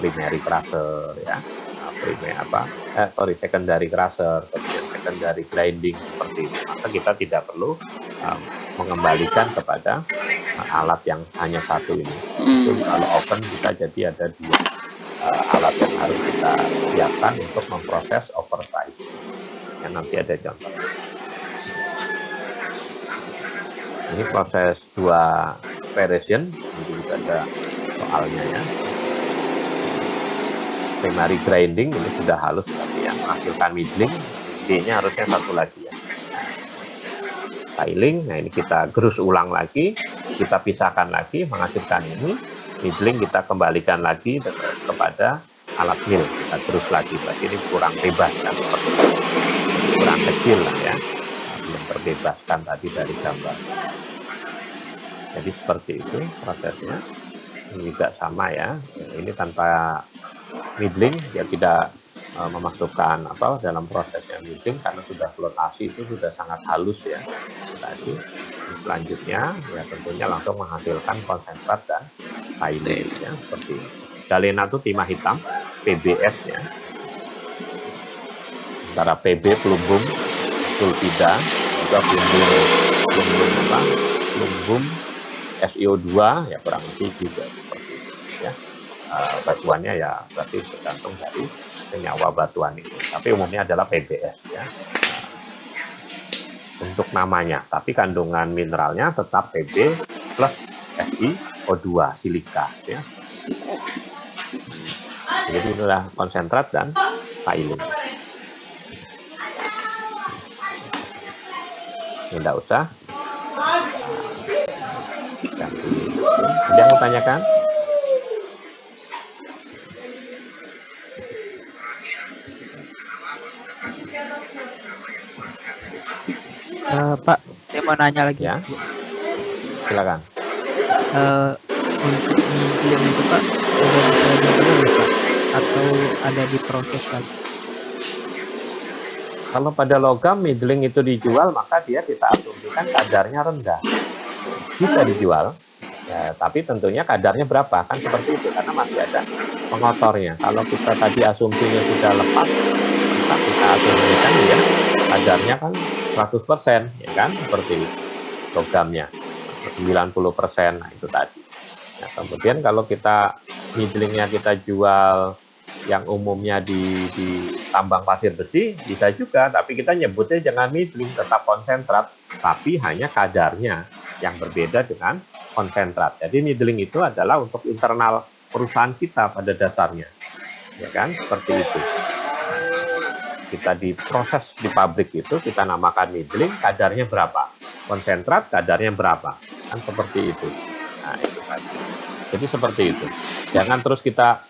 primary crusher ya, secondary crusher, kemudian secondary grinding seperti itu. Maka kita tidak perlu mengembalikan kepada alat yang hanya satu ini. Itu kalau open kita jadi ada dua alat yang harus kita siapkan untuk memproses oversize. Yang nanti ada contoh. Ini proses dua variation, nanti juga ada soalnya ya. Primary grinding ini sudah halus tapi ya, menghasilkan middling, D-nya harusnya satu lagi ya. Tiling, nah ini kita gerus ulang lagi, kita pisahkan lagi, menghasilkan ini, middling kita kembalikan lagi kepada alat mill, kita terus lagi, berarti ini kurang bebas kan, seperti itu. Kurang kecil lah ya, belum terbebaskan tadi dari gambar. Jadi seperti itu prosesnya. Ini juga sama ya, ini tanpa middling, dia tidak memasukkan apa dalam prosesnya middling karena sudah flotasi itu sudah sangat halus ya tadi. Selanjutnya ya tentunya langsung menghasilkan konsentrat dan tiling ya seperti ini. Galena itu timah hitam, PBS ya. Antara PB plumbum sulfida juga plumbum SiO2 ya kurang lebih juga seperti itu ya. Batuannya ya berarti tergantung dari senyawa batuan itu. Tapi umumnya adalah PBS ya. Untuk namanya, tapi kandungan mineralnya tetap Pb plus SiO2 silika ya. Jadi itulah konsentrat dan tiling. Tidak usah. Ada yang mau tanyakan? Pak, saya mau nanya lagi. Ya, silakan. Untuk medium itu Pak, sudah bisa dijual Pak? Atau ada diproses lagi? Kalau pada logam middling itu dijual, maka dia kita asumsikan kadarnya rendah. Bisa dijual, ya, tapi tentunya kadarnya berapa? Kan seperti itu, karena masih ada pengotornya. Kalau kita tadi asumsinya sudah lepas, maka kita asumsikan dia kadarnya kan 100%, ya kan? Seperti programnya 90%, nah itu tadi. Nah, kemudian kalau kita middlingnya kita jual yang umumnya di tambang pasir besi, bisa juga, tapi kita nyebutnya jangan middling, tetap konsentrat, tapi hanya kadarnya yang berbeda dengan konsentrat. Jadi middling itu adalah untuk internal perusahaan kita pada dasarnya, ya kan? Seperti itu. Kita di proses di pabrik itu kita namakan middling, kadarnya berapa, konsentrat kadarnya berapa, kan seperti itu. Nah, itu tadi. Jadi seperti itu. Jangan terus kita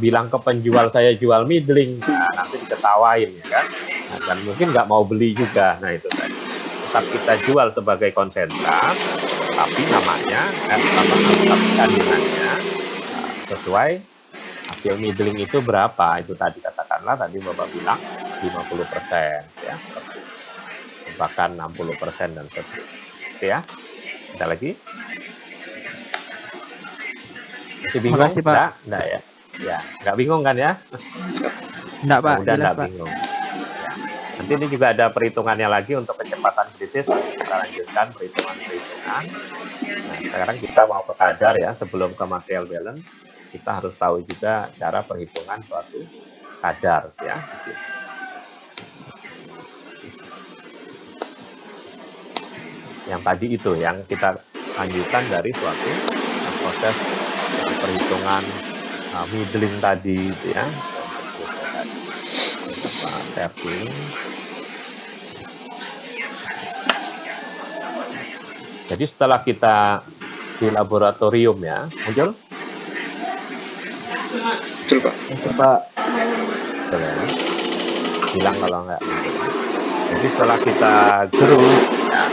bilang ke penjual saya jual middling, nah, nanti diketawain, ya kan? Nah, dan mungkin nggak mau beli juga. Nah itu tadi. Tetap kita jual sebagai konsentrat, tapi namanya kandungannya sesuai hasil middling itu berapa. Itu tadi katakanlah tadi Bapak bilang 50%, ya, bahkan 60% dan seterusnya, ya. Ada lagi? Masih bingung? Makasih, Pak. Enggak ya? Ya, nggak bingung kan ya? Enggak, Pak. Udah Jelas, nggak Pak. bingung. Ya. Nanti ini juga ada perhitungannya lagi untuk kecepatan kritis. Kita lanjutkan perhitungan-perhitungan. Nah, sekarang kita mau ke kadar ya. Sebelum ke material balance, kita harus tahu juga cara perhitungan suatu kadar ya. Yang tadi itu yang kita lanjutkan dari suatu proses perhitungan middling tadi itu ya. Jadi setelah kita di laboratorium ya, muncul? Betul, Pak. Pak. Betul ya? Bilang kalau enggak. Jadi setelah kita gerus, ya,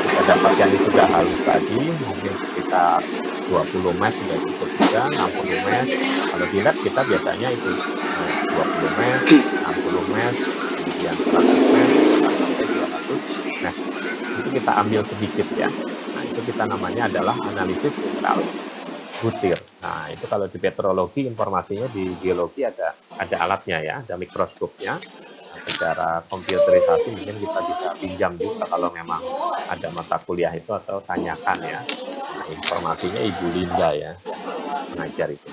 kita dapatkan itu sudah halus tadi, mungkin sekitar 20 met sudah cukup juga, 60 met. Kalau dilihat kita biasanya itu 20 met, 60 met, kemudian 100 met, sampai 200 met. Itu kita ambil sedikit ya. Nah itu kita namanya adalah analisis mineral butir. Nah itu kalau di petrologi informasinya, di geologi ada alatnya ya, ada mikroskopnya. Secara komputerisasi mungkin kita bisa pinjam juga kalau memang ada mata kuliah itu atau tanyakan ya. Nah, informasinya Ibu Linda ya, mengajar itu.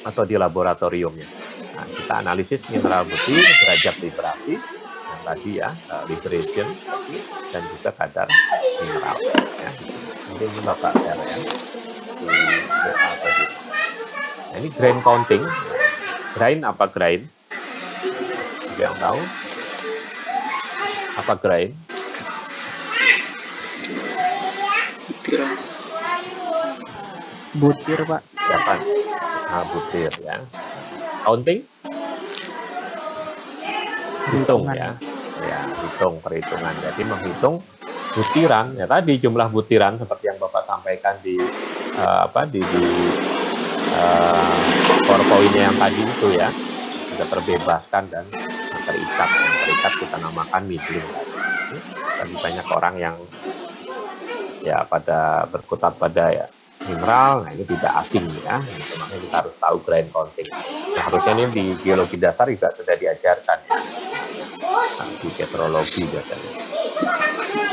Atau di laboratoriumnya. Nah, kita analisis mineral butir, derajat liberasi, yang tadi ya, liberation, dan juga kadar mineral. Ya. Nanti ini Bapak share ya. Nah, ini grain counting. Grain apa grain? Yang tahu apa grain? Butir, Pak. Siapa? Nah, butir ya. Counting? Hitung ya. Ya, hitung, perhitungan. Jadi menghitung butiran ya, tadi jumlah butiran seperti yang Bapak sampaikan di PowerPoint yang tadi itu ya, sudah terbebaskan dan terikat. Yang terikat kita namakan middling. Tadi banyak orang yang ya pada berkutat pada ya mineral, nah ini tidak asing ya, makanya kita harus tahu grain counting. Nah, harusnya ini di geologi dasar juga sudah diajarkan ya, nah, di petrologi biasanya.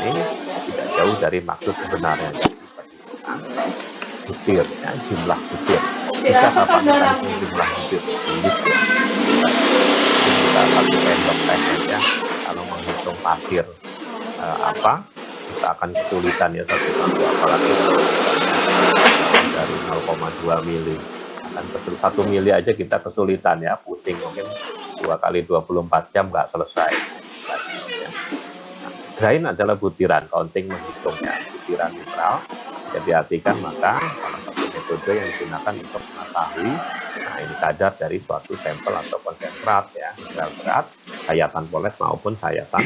Ini tidak jauh dari maksud sebenarnya ya, butir ya, jumlah butir. Bisa kapan kita hitung jumlah butir? Sulit ya. Kita pakai sendok teh saja kalau menghitung pasir kita akan kesulitan ya satu apalagi dari 0,2 mili akan 1 mili aja kita kesulitan ya, pusing, mungkin 2 kali 24 jam nggak selesai ya. Grain adalah butiran, counting menghitungnya butiran mineral. Jadi artikan maka salah satu metode yang digunakan untuk mengetahui ini kadar dari suatu sampel atau konsentrat ya, mineral berat, sayatan poles maupun sayatan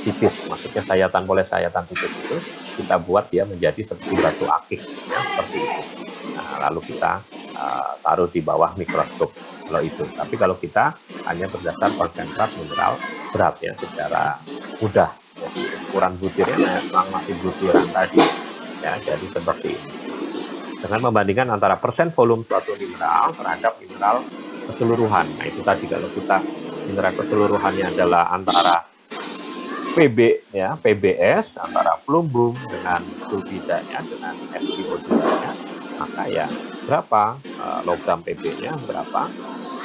tipis. Maksudnya sayatan poles, sayatan tipis itu kita buat dia menjadi seperti batu akik ya, seperti itu. Nah, lalu kita taruh di bawah mikroskop kalau itu. Tapi kalau kita hanya berdasar konsentrat mineral berat ya, secara mudah. Jadi ukuran butirnya memang masih butiran tadi ya, jadi seperti ini. Dengan membandingkan antara persen volume suatu mineral terhadap mineral keseluruhan. Nah itu tadi kalau kita mineral keseluruhannya adalah antara PB ya, PBS antara plumbum dengan sulfidanya dengan SiO2-nya, maka ya berapa logam PB-nya, berapa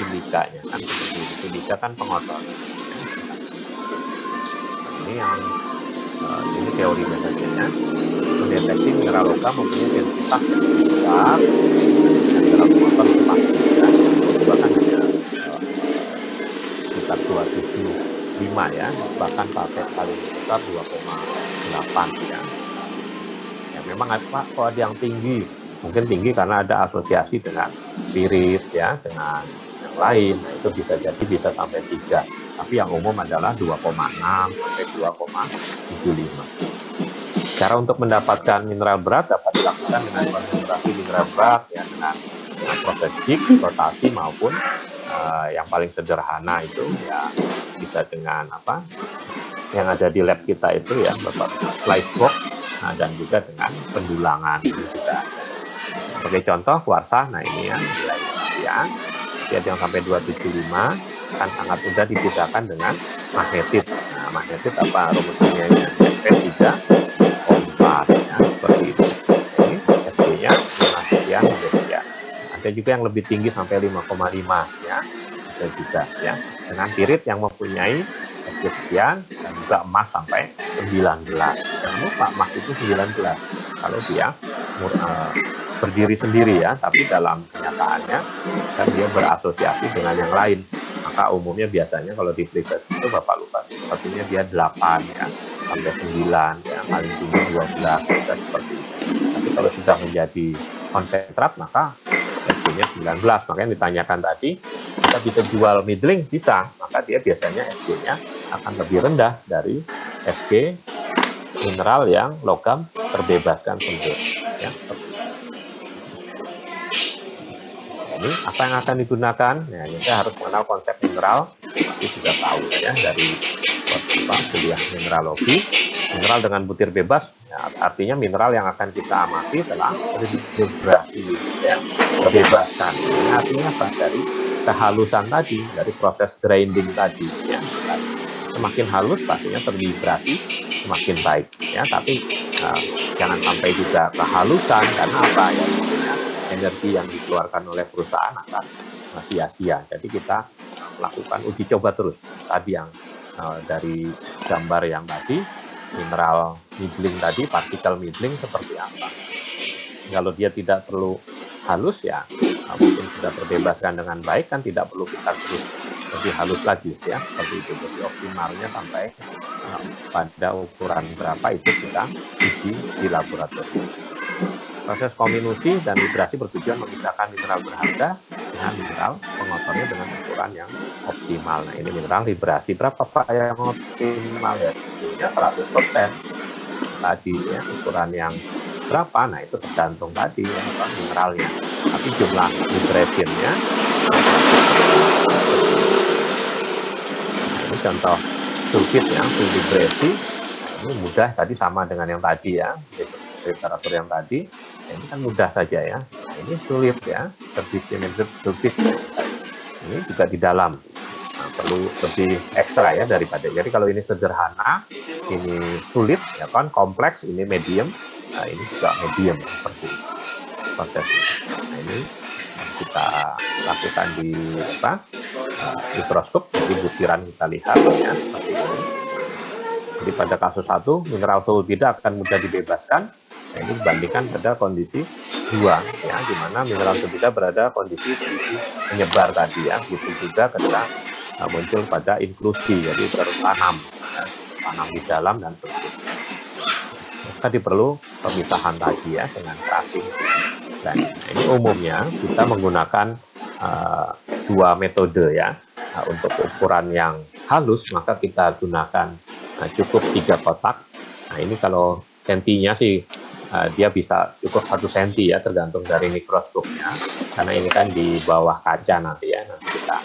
silikanya kan seperti itu. Silika kan pengotor. Ini yang ini teorinya saja ya. Mendeteksi mineral logam mempunyai densitas yang besar dengan mineral pengotor itu pasti ya. Itu kan hanya sekitar 275 ya, bahkan paling besar 2,8 ya. Ya memang apa kok ada yang tinggi, mungkin tinggi karena ada asosiasi dengan spirit ya, dengan yang lain. Nah, itu bisa jadi bisa sampai 3, tapi yang umum adalah 2,6 sampai 2,75. Cara untuk mendapatkan mineral berat dapat dilakukan dengan konsentrasi mineral berat ya, dengan proses jig, rotasi maupun yang paling sederhana itu ya bisa dengan apa yang ada di lab kita itu ya, slice box, nah, dan juga dengan pendulangan juga. Sebagai contoh kuarsa, nah ini ya nilainya ya, dia yang sampai 275 kan sangat mudah dibedakan dengan magnetit. Nah, magnetit apa rumusnya ya, Sp3O4 ya, seperti itu. Ini Sp-nya 5 sekian ya. Ada juga yang lebih tinggi sampai 5,5 ya, bisa juga ya. Dengan pirit yang mempunyai Sp sekian dan juga emas sampai 19. Jangan lupa emas itu 19 kalau dia berdiri sendiri ya, tapi dalam kenyataannya kan dia berasosiasi dengan yang lain. Maka umumnya biasanya kalau di periset itu Bapak lupa sepertinya dia 8 ya sampai 9 ya, paling tinggi 12 ya, seperti itu. Tapi kalau sudah menjadi konsentrat maka Sp-nya 19. Makanya ditanyakan tadi, kita bisa jual middling, bisa, maka dia biasanya Sp-nya akan lebih rendah dari Sp mineral yang logam terbebaskan sempurna ya. Ini apa yang akan digunakan? Nah, kita harus mengenal konsep mineral, pasti sudah tahu ya dari kuliah mineralogi. Mineral dengan butir bebas, ya, artinya mineral yang akan kita amati telah terdehidrasi, ya, terbebaskan. Ini artinya apa? Dari kehalusan tadi, dari proses grinding tadi, ya. Semakin halus pastinya terdehidrasi semakin baik, ya. Tapi jangan sampai juga kehalusan karena apa ya? Energi yang dikeluarkan oleh perusahaan akan sia-sia. Jadi kita melakukan uji coba terus. Tadi yang dari gambar yang tadi, mineral middling tadi, partikel middling seperti apa. Kalau dia tidak perlu halus ya, mungkin sudah terbebaskan dengan baik kan tidak perlu kita terus lebih halus lagi ya, seperti itu. Jadi optimalnya sampai pada ukuran berapa itu kita uji di laboratorium. Proses kombinasi dan vibrasi bertujuan memisahkan mineral berharga dengan mineral pengotornya dengan ukuran yang optimal. Nah, ini mineral vibrasi berapa Pak yang optimal ya? Tentunya 100% tadi ya, ukuran yang berapa? Nah, itu tergantung tadi ya, mineralnya. Tapi jumlah vibration-nya ini contoh sulfit ya, full vibrasi. Ini mudah tadi sama dengan yang tadi ya, literatur yang tadi. Ini kan mudah saja ya. Nah, ini sulit ya, terdistributed sulfit. Ini juga di dalam. Nah, perlu lebih ekstra ya daripada. Jadi kalau ini sederhana, ini sulit ya kan, kompleks, ini medium. Nah, ini juga medium seperti itu prosesnya. Nah, ini kita lakukan di mikroskop. Jadi butiran kita lihat ya seperti ini. Jadi pada kasus 1, mineral sulfida akan mudah dibebaskan. Nah, ini dibandingkan pada kondisi 2 ya, di mana mineral sulfida berada kondisi menyebar tadi ya. Begitu juga ketika muncul pada inklusi, jadi tertanam ya, tanam di dalam dan seterusnya. Tadi perlu pemisahan tadi ya dengan crushing. Dan ini umumnya kita menggunakan 2 metode ya. Nah, untuk ukuran yang halus maka kita gunakan cukup 3 kotak. Nah, ini kalau sentinya sih dia bisa cukup 1 senti ya, tergantung dari mikroskopnya. Karena ini kan di bawah kaca nanti ya, nanti kita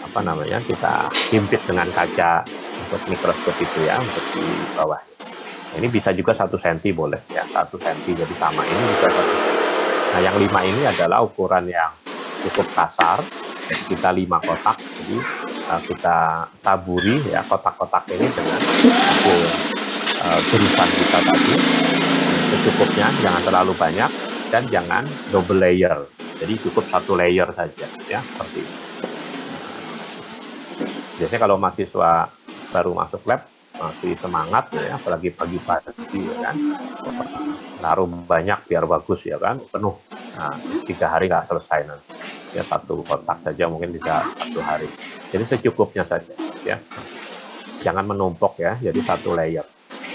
apa namanya, kita himpit dengan kaca untuk mikroskop itu ya, untuk di bawah. Nah, ini bisa juga 1 senti boleh ya, 1 senti jadi sama, ini juga 1 senti. Nah, yang 5 ini adalah ukuran yang cukup kasar, kita 5 kotak, jadi kita taburi ya kotak-kotak ini dengan hasil jurusan kita tadi secukupnya, jangan terlalu banyak dan jangan double layer. Jadi cukup 1 layer saja ya, seperti itu. Biasanya kalau mahasiswa baru masuk lab masih semangat ya, apalagi pagi-pagi ya kan, taruh banyak biar bagus ya kan, penuh. Nah, 3 hari nggak selesai nanti. Ya 1 kotak saja mungkin bisa 1 hari. Jadi secukupnya saja ya. Jangan menumpuk ya, jadi 1 layer.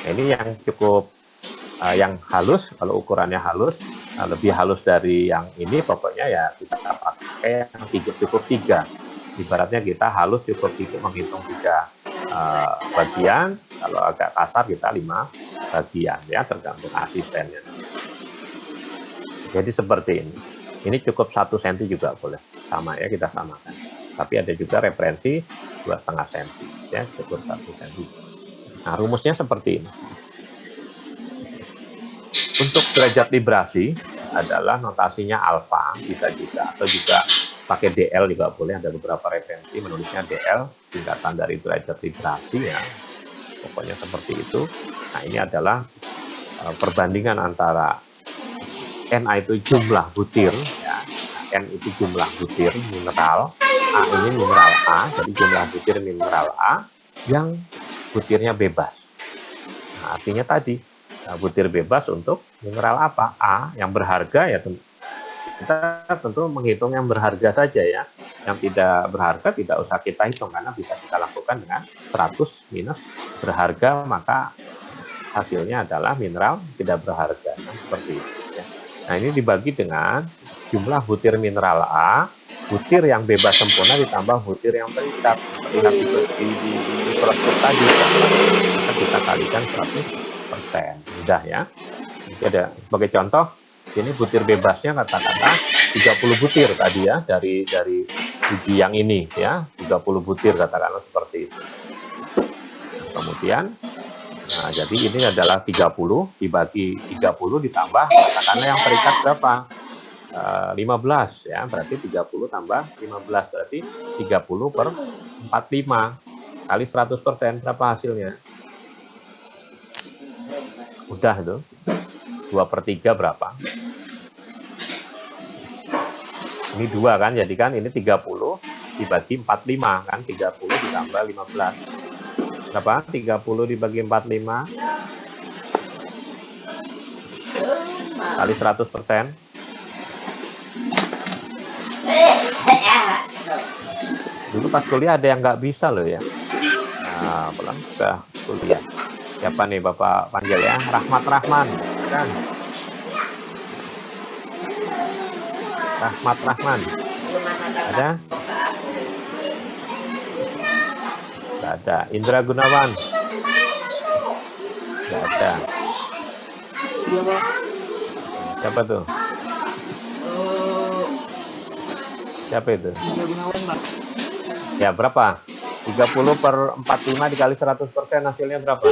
Nah, ini yang cukup yang halus, kalau ukurannya halus, lebih halus dari yang ini, pokoknya ya kita pakai yang cukup 3. Ibaratnya kita halus cukup menghitung 3 bagian, kalau agak kasar kita 5 bagian ya, tergantung asistennya. Jadi seperti ini. Ini cukup 1 cm juga boleh, sama ya, kita samakan. Tapi ada juga referensi 2,5 cm ya, cukup 1 cm. Nah, rumusnya seperti ini. Untuk derajat vibrasi adalah notasinya alfa, bisa juga, atau juga pakai DL juga boleh. Ada beberapa referensi menulisnya DL, tingkatan dari derajat vibrasi ya. Pokoknya seperti itu. Nah, ini adalah perbandingan antara Na itu jumlah butir ya. N itu jumlah butir mineral, A ini mineral A, jadi jumlah butir mineral A yang butirnya bebas. Nah, artinya tadi butir bebas untuk mineral apa? A, yang berharga ya, kita tentu menghitung yang berharga saja ya. Yang tidak berharga tidak usah kita hitung, karena bisa kita lakukan dengan 100 minus berharga, maka hasilnya adalah mineral tidak berharga. Nah, seperti itu ya. Nah, ini dibagi dengan jumlah butir mineral A, butir yang bebas sempurna ditambah butir yang terikat. Terlihat di mikroskop tadi, maka kita kalikan 100%. Mudah ya. Jadi sebagai contoh, ini butir bebasnya katakanlah 30 butir tadi ya, dari biji yang ini ya, 30 butir katakanlah seperti itu. Kemudian nah, jadi ini adalah 30 dibagi 30 ditambah katakanlah yang terikat berapa? 15 ya, berarti 30 tambah 15 berarti 30 per 45 kali 100%, berapa hasilnya? Udah itu 2/3 berapa? Ini 2 kan, jadi kan ini 30 dibagi 45 kan, 30 ditambah 15 berapa? 30 dibagi 45 kali 100%. Dulu pas kuliah ada yang nggak bisa loh ya. Nah, pulang sudah kuliah. Siapa nih Bapak panggil ya? Rahmat Rahman kan? Rahmat Rahman. Ada? Nggak ada. Indra Gunawan. Nggak ada. Siapa tuh? Siapa itu? Ya berapa? 30 per 45 dikali 100% hasilnya berapa?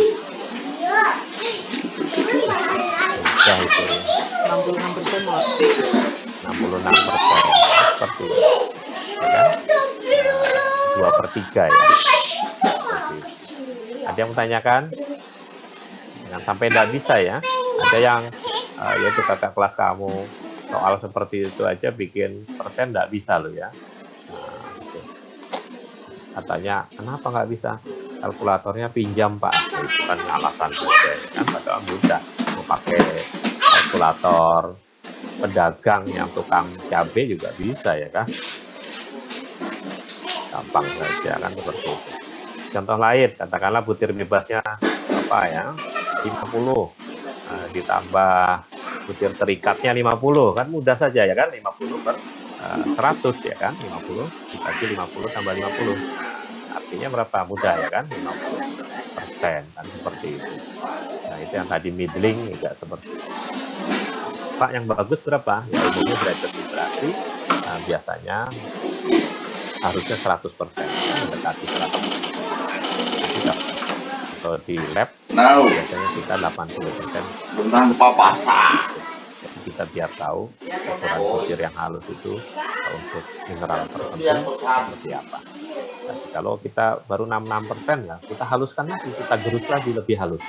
Bisa itu. 66%. 66%. Seperti itu. Ya kan? 2/3 ya. Seperti itu. Ada yang menanyakan? Jangan sampai tidak bisa ya. Ada yang yaitu kakak kelas kamu soal seperti itu aja bikin persen tidak bisa loh ya. Nah, gitu. Katanya kenapa nggak bisa? Kalkulatornya pinjam Pak. Nah, itu kan alasan saja kan, padahal mudah. Mau pakai kalkulator pedagang yang tukang cabai juga bisa ya kan. Gampang saja kan seperti itu. Contoh lain, katakanlah butir bebasnya apa ya? 50 ditambah butir terikatnya 50 kan mudah saja ya kan, 50 per 100 ya kan, 50 dibagi 50 tambah 50 artinya berapa? Mudah ya kan, 50% kan seperti itu. Nah, itu yang tadi middling juga seperti itu. Pak, yang bagus berapa? Ya umumnya derajat vibrasi biasanya harusnya 100% kan, mendekati 100%. Kalau di lab biasanya kita 80% tanpa pasang. Jadi kita biar tahu ukuran butir yang halus itu untuk mineral tertentu seperti apa. Jadi kalau kita baru 66% ya, kita haluskan lagi, kita gerus lagi lebih halus.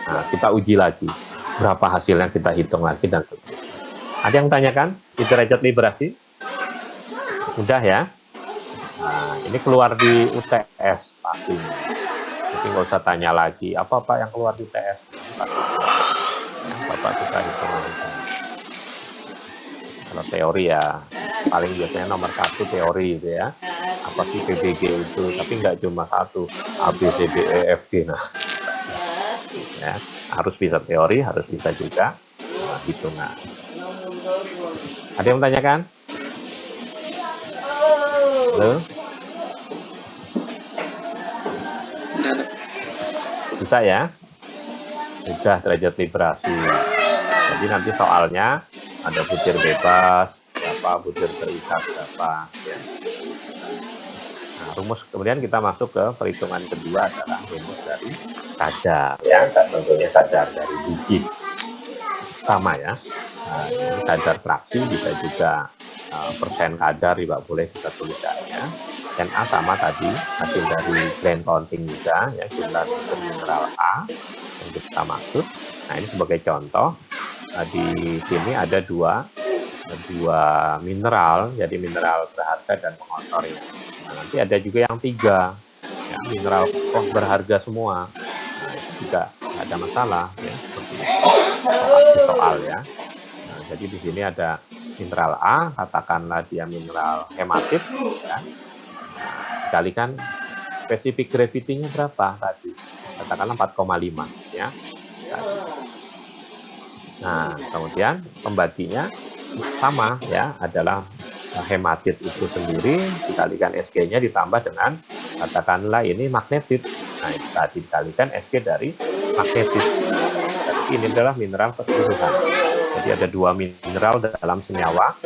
Nah, kita uji lagi berapa hasilnya, kita hitung lagi dan seterusnya. Ada yang tanyakan di derajat librasi? Udah ya. Nah, ini keluar di UTS pastinya. Jadi nggak usah tanya lagi apa yang keluar di UTS. Ya, Bapak bisa hitung lagi. Kalau teori ya paling biasanya nomor 1 teori gitu ya. Apa sih PBG itu? Tapi nggak cuma satu, A, B, C, D, E, F, G. Nah, ya, harus bisa teori, harus bisa juga hitungan. Ada yang tanyakan? Halo? Bisa ya? Sudah derajat librasi. Jadi nanti soalnya ada butir bebas, berapa, butir terikat berapa. Ya. Nah, rumus kemudian kita masuk ke perhitungan kedua adalah rumus dari kadar. Ya, tentunya kadar dari biji. Sama ya. Nah, ini kadar fraksi bisa juga persen kadar juga boleh kita tuliskan ya. Na sama tadi hasil dari grain counting juga ya, jumlah mineral A yang kita maksud. Nah, ini sebagai contoh di sini ada dua mineral, jadi mineral berharga dan pengotornya. Nah, nanti ada juga yang 3 ya, mineral berharga semua. Nah, itu juga nggak ada masalah ya, seperti soal ya. Nah, jadi di sini ada mineral A, katakanlah dia mineral hematit ya. Nah, dikalikan spesifik gravity-nya berapa tadi? Katakanlah 4,5 ya. Nah, kemudian pembaginya sama ya, adalah hematit itu sendiri dikalikan Sg-nya ditambah dengan katakanlah ini magnetit. Nah, itu tadi dikalikan Sg dari magnetit. Jadi ini adalah mineral keseluruhan. Jadi ada 2 mineral dalam senyawa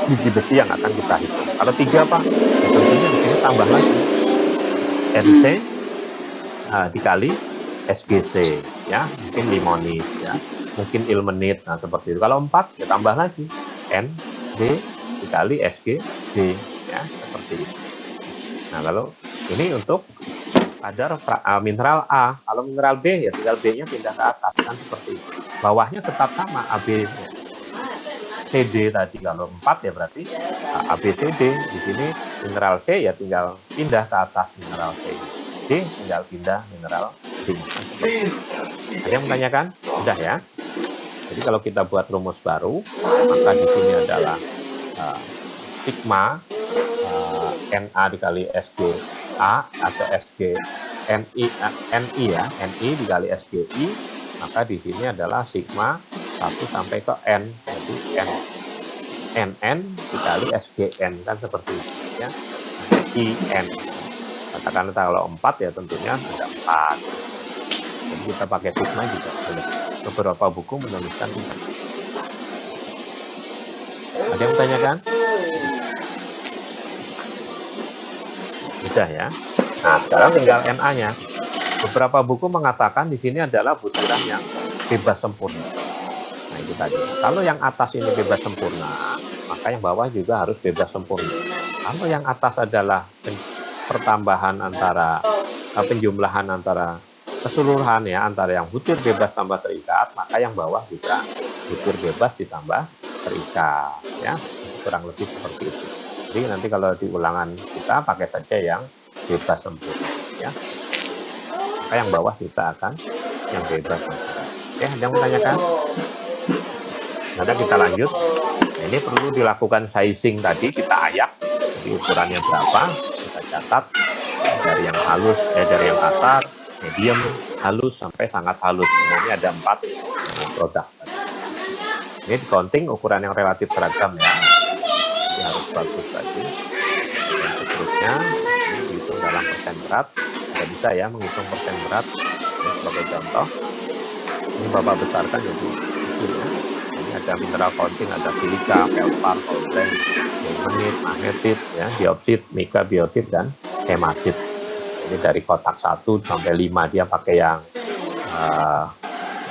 biji besi yang akan kita hitung. Kalau 3 apa? Ya, tentunya di sini tambah lagi Mc dikali SGC ya, mungkin limonit ya, mungkin ilmenit. Nah, seperti itu. Kalau 4 ya tambah lagi NB dikali SGD ya, seperti itu. Nah, kalau ini untuk kadar mineral A. Kalau mineral B ya tinggal B-nya pindah ke atas kan, seperti itu. Bawahnya tetap sama AB CD tadi. Kalau 4 ya berarti ABCD. Di sini mineral C ya tinggal pindah ke atas mineral C. D tinggal pindah mineral D. Ada yang menanyakan? Sudah ya. Jadi kalau kita buat rumus baru, maka di sini adalah sigma Na dikali SGA atau SG NI ya, NI dikali SGI, maka di sini adalah sigma 1 sampai ke N, jadi NN dikali SGN kan, seperti itu ya. IN katakanlah kalau 4 ya tentunya ada 4. Jadi kita pakai sigma juga boleh. Beberapa buku menuliskan itu. Ada yang tanyakan? Sudah ya. Nah, sekarang tinggal Na-nya. Beberapa buku mengatakan di sini adalah butiran yang bebas sempurna. Nah, itu tadi. Kalau yang atas ini bebas sempurna, maka yang bawah juga harus bebas sempurna. Kalau yang atas adalah pertambahan antara penjumlahan antara keseluruhan ya, antara yang butir bebas tambah terikat, maka yang bawah juga butir bebas ditambah terikat ya, kurang lebih seperti itu. Jadi nanti kalau di ulangan kita pakai saja yang bebas sempurna ya, maka yang bawah kita akan yang bebas sempurna. Oke, ada yang menanyakan? Nanti kita lanjut. Nah, ini perlu dilakukan sizing tadi, kita ayak jadi ukurannya berapa, kita catat dari yang halus dari yang kasar, medium, halus sampai sangat halus. Umumnya ada 4 produk. Ini di counting ukuran yang relatif seragam ya, jadi harus bagus tadi. Dan seterusnya ini dihitung dalam persen berat. Tidak bisa ya menghitung persen berat. Ini sebagai contoh, ini Bapak besarkan jadi kecil ya. Ini ada mineral counting, ada silika, felspar, kolbren, ilmenit, magnetit, ya, dioksid, mika, biotit, dan hematit. Ini dari kotak 1 sampai 5 dia pakai yang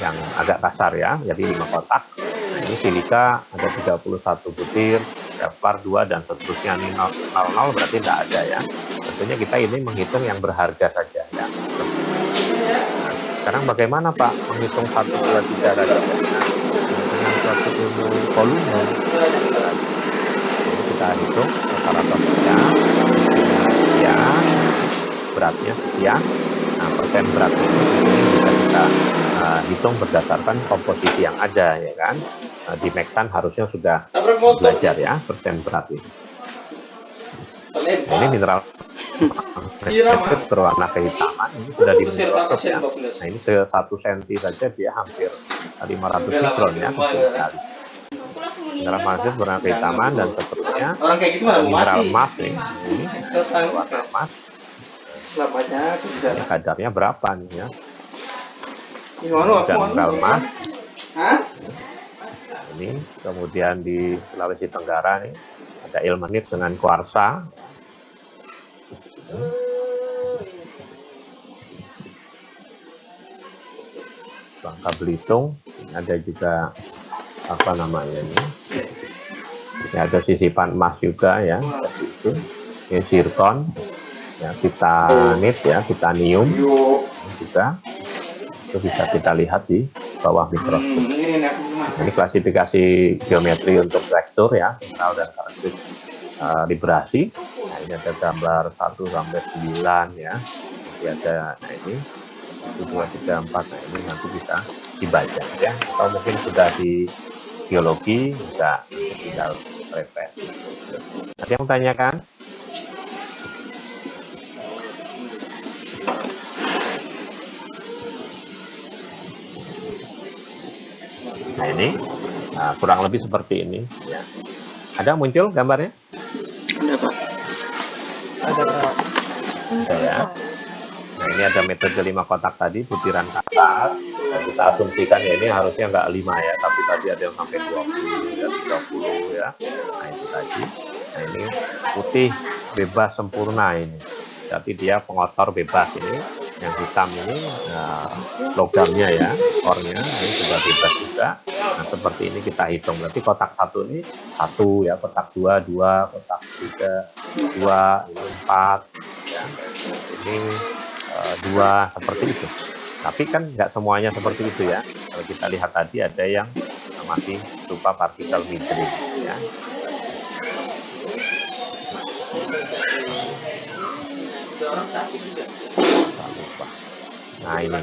yang agak kasar ya, jadi 5 kotak. Nah, ini silika ada 31 butir, Kevlar 2 dan seterusnya. Ini 00 berarti tidak ada ya. Tentunya kita ini menghitung yang berharga saja ya. Nah, sekarang bagaimana Pak menghitung 1, 2, 3 tadi? Nah, dengan suatu ilmu volume. Jadi kita hitung rata-rata sekian, sekian, beratnya sekian. Nah, persen berat ini bisa kita hitung berdasarkan komposisi yang ada ya kan. Di Mektan harusnya sudah belajar ya persen berat ini. Ini mineral berwarna kehitaman, ini sudah di mikroskop ya. Nah, ini 1 cm saja dia hampir 500 mikron ya, kecil sekali. Mineral magnet berwarna kehitaman dan seterusnya. Mineral emas ini warna emas. Ini kadarnya berapa nih ya? Dan mineral emas. Ini kemudian di Sulawesi Tenggara nih ada ilmenit dengan kuarsa. Bangka Belitung, ada juga apa namanya ini? Ini ada sisipan emas juga ya, seperti itu. Ini zirkon, ya, titanit ya, titanium juga. Itu bisa kita lihat di bawah mikroskop. Ini klasifikasi geometri untuk tekstur ya, mineral dan karakteristik librasi. Nah, ini ada gambar 1 sampai 9 ya. Nanti ada, nah ini 1, 2, 3, 4. Nah, ini nanti bisa dibaca ya. Atau mungkin sudah di geologi bisa tinggal referensi. Ada yang tanyakan? Nah ini kurang lebih seperti ini ya. Ada muncul gambarnya? Ada Pak. Ada Pak. Ada ya. Nah ini ada metode 5 kotak tadi, butiran kasar. Nah, kita asumsikan ya ini harusnya nggak 5 ya, tapi tadi ada yang sampai 20 ya, 30 ya. Nah itu tadi. Nah ini putih bebas sempurna ini. Tapi dia pengotor bebas ini. Yang hitam ini logamnya ya, core-nya ini sudah bebas juga. Nah seperti ini kita hitung. Berarti kotak 1 ini 1 ya, kotak 2 2, kotak 3 2, ini 4 ya. Ini 2 seperti itu. Tapi kan nggak semuanya seperti itu ya. Kalau kita lihat tadi ada yang masih berupa partikel middling ya. Nah ini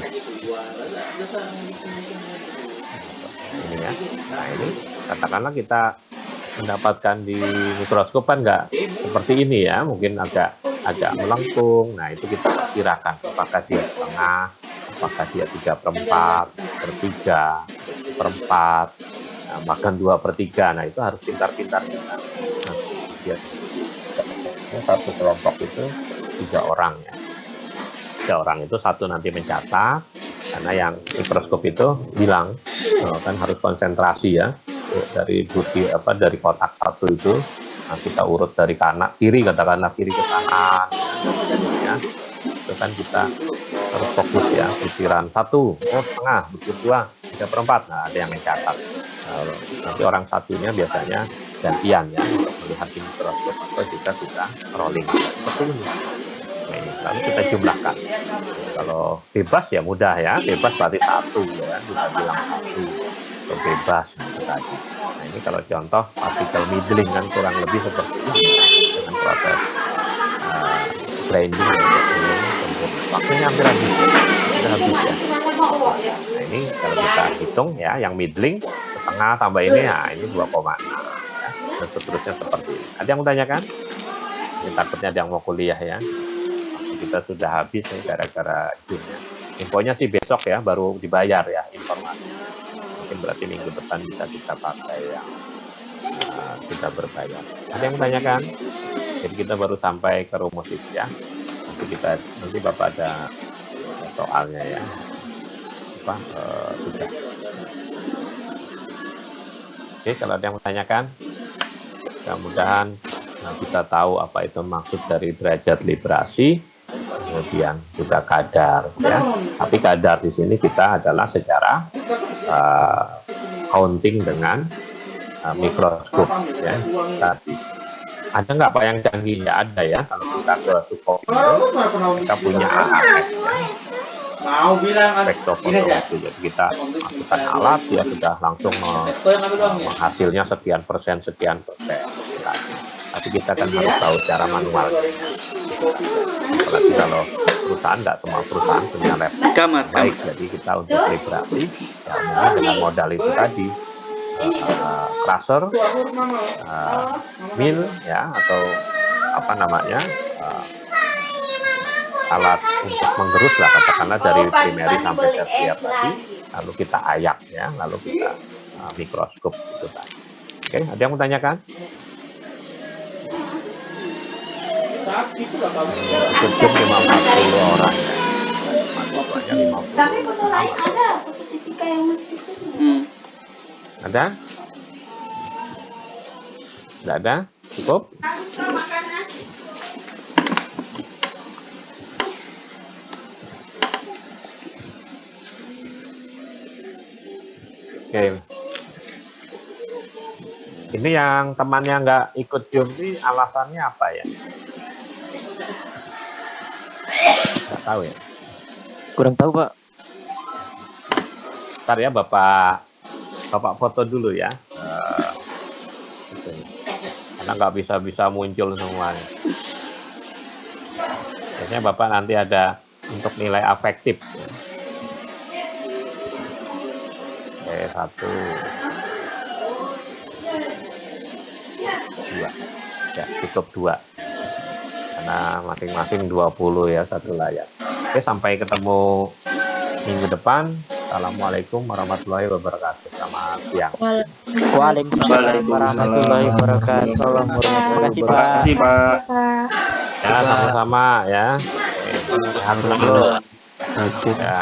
ya. Nah ini katakanlah kita mendapatkan di mikroskop kan nggak seperti ini ya, mungkin agak melengkung. Nah itu kita perkirakan apakah dia setengah, apakah dia 3/4, 1/3, 4, nah, bahkan 2/3. Nah itu harus pintar-pintar kita. Nah, satu kelompok itu 3 orang ya. 3 orang itu satu nanti mencatat, karena yang mikroskop itu bilang kan harus konsentrasi ya dari dari kotak 1 itu. Nah, kita urut dari kanan kiri, katakanlah kiri ke kanan ya. Itu kan kita harus fokus ya, butiran 1 setengah, butir 2 3/4. Nah ada yang mencatat. Nanti orang satunya biasanya gantian ya untuk melihat di mikroskop atau kita sudah rolling seperti ini. Nah, ini lalu kita jumlahkan. Kalau bebas ya mudah ya, bebas berarti 1 ya, kita bilang 1 atau bebas itu tadi. Nah ini kalau contoh partikel middling kan kurang lebih seperti ini dengan proses grinding ya, waktunya hampir habis ya, sudah habis ya. Nah ini kalau kita hitung ya, yang middling setengah tambah ini ya, ini 2,6 ya, dan seterusnya seperti ini. Ada yang mau tanyakan? Ini takutnya ada yang mau kuliah ya. Kita sudah habis nih gara-gara Zoom-nya. Infonya sih besok ya, baru dibayar ya informasinya. Mungkin berarti minggu depan bisa kita pakai yang kita berbayar. Ada yang menanyakan? Jadi kita baru sampai ke rumus itu ya. Nanti Bapak ada soalnya ya. Sudah. Oke, kalau ada yang menanyakan, mudah-mudahan kita tahu apa itu maksud dari derajat librasi. kemudian juga kadar ya. Tapi kadar di sini kita adalah secara counting dengan mikroskop ya. Tadi ada nggak Pak yang canggih? Ya ada ya. Kalau kita ke Sukovindo kita punya AAS ya. Mau bilang Spektrofotometri. Jadi kita masukkan alat ya sudah langsung menghasilnya sekian persen. Tapi kita kan harus tahu cara manual. Apalagi kalau perusahaan, nggak semua perusahaan punya lab baik. Jadi kita untuk kalibrasi ya umumnya dengan modal itu tadi, crusher, mill ya, atau apa namanya, alat untuk menggerus lah katakanlah dari primary sampai tersier tadi, lalu kita ayak ya, lalu kita mikroskop itu tadi. Oke, ada yang mau tanyakan? Cukup 50 orang ya. Mahasiswanya 50. Tapi foto lain ada, foto Sitika yang masih kecil. Ada? Tidak ada? Cukup? Aku suka makan nasi. Oke. Ini yang temannya nggak ikut Zoom ini alasannya apa ya? Nggak tahu ya. Kurang tahu, Pak. Ntar ya Bapak foto dulu ya. Karena nggak bisa muncul semuanya. Biasanya Bapak nanti ada untuk nilai afektif. Oke, 1, 2. Ya, cukup 2. Karena masing-masing 20 ya satu layar. Oke, sampai ketemu minggu depan. Assalamualaikum warahmatullahi wabarakatuh. Selamat siang. Waalaikumsalam warahmatullahi wabarakatuh. Terima kasih, Pak. Terima kasih, Pak. Ya, sama-sama ya. Oke, sehat selalu. Ya.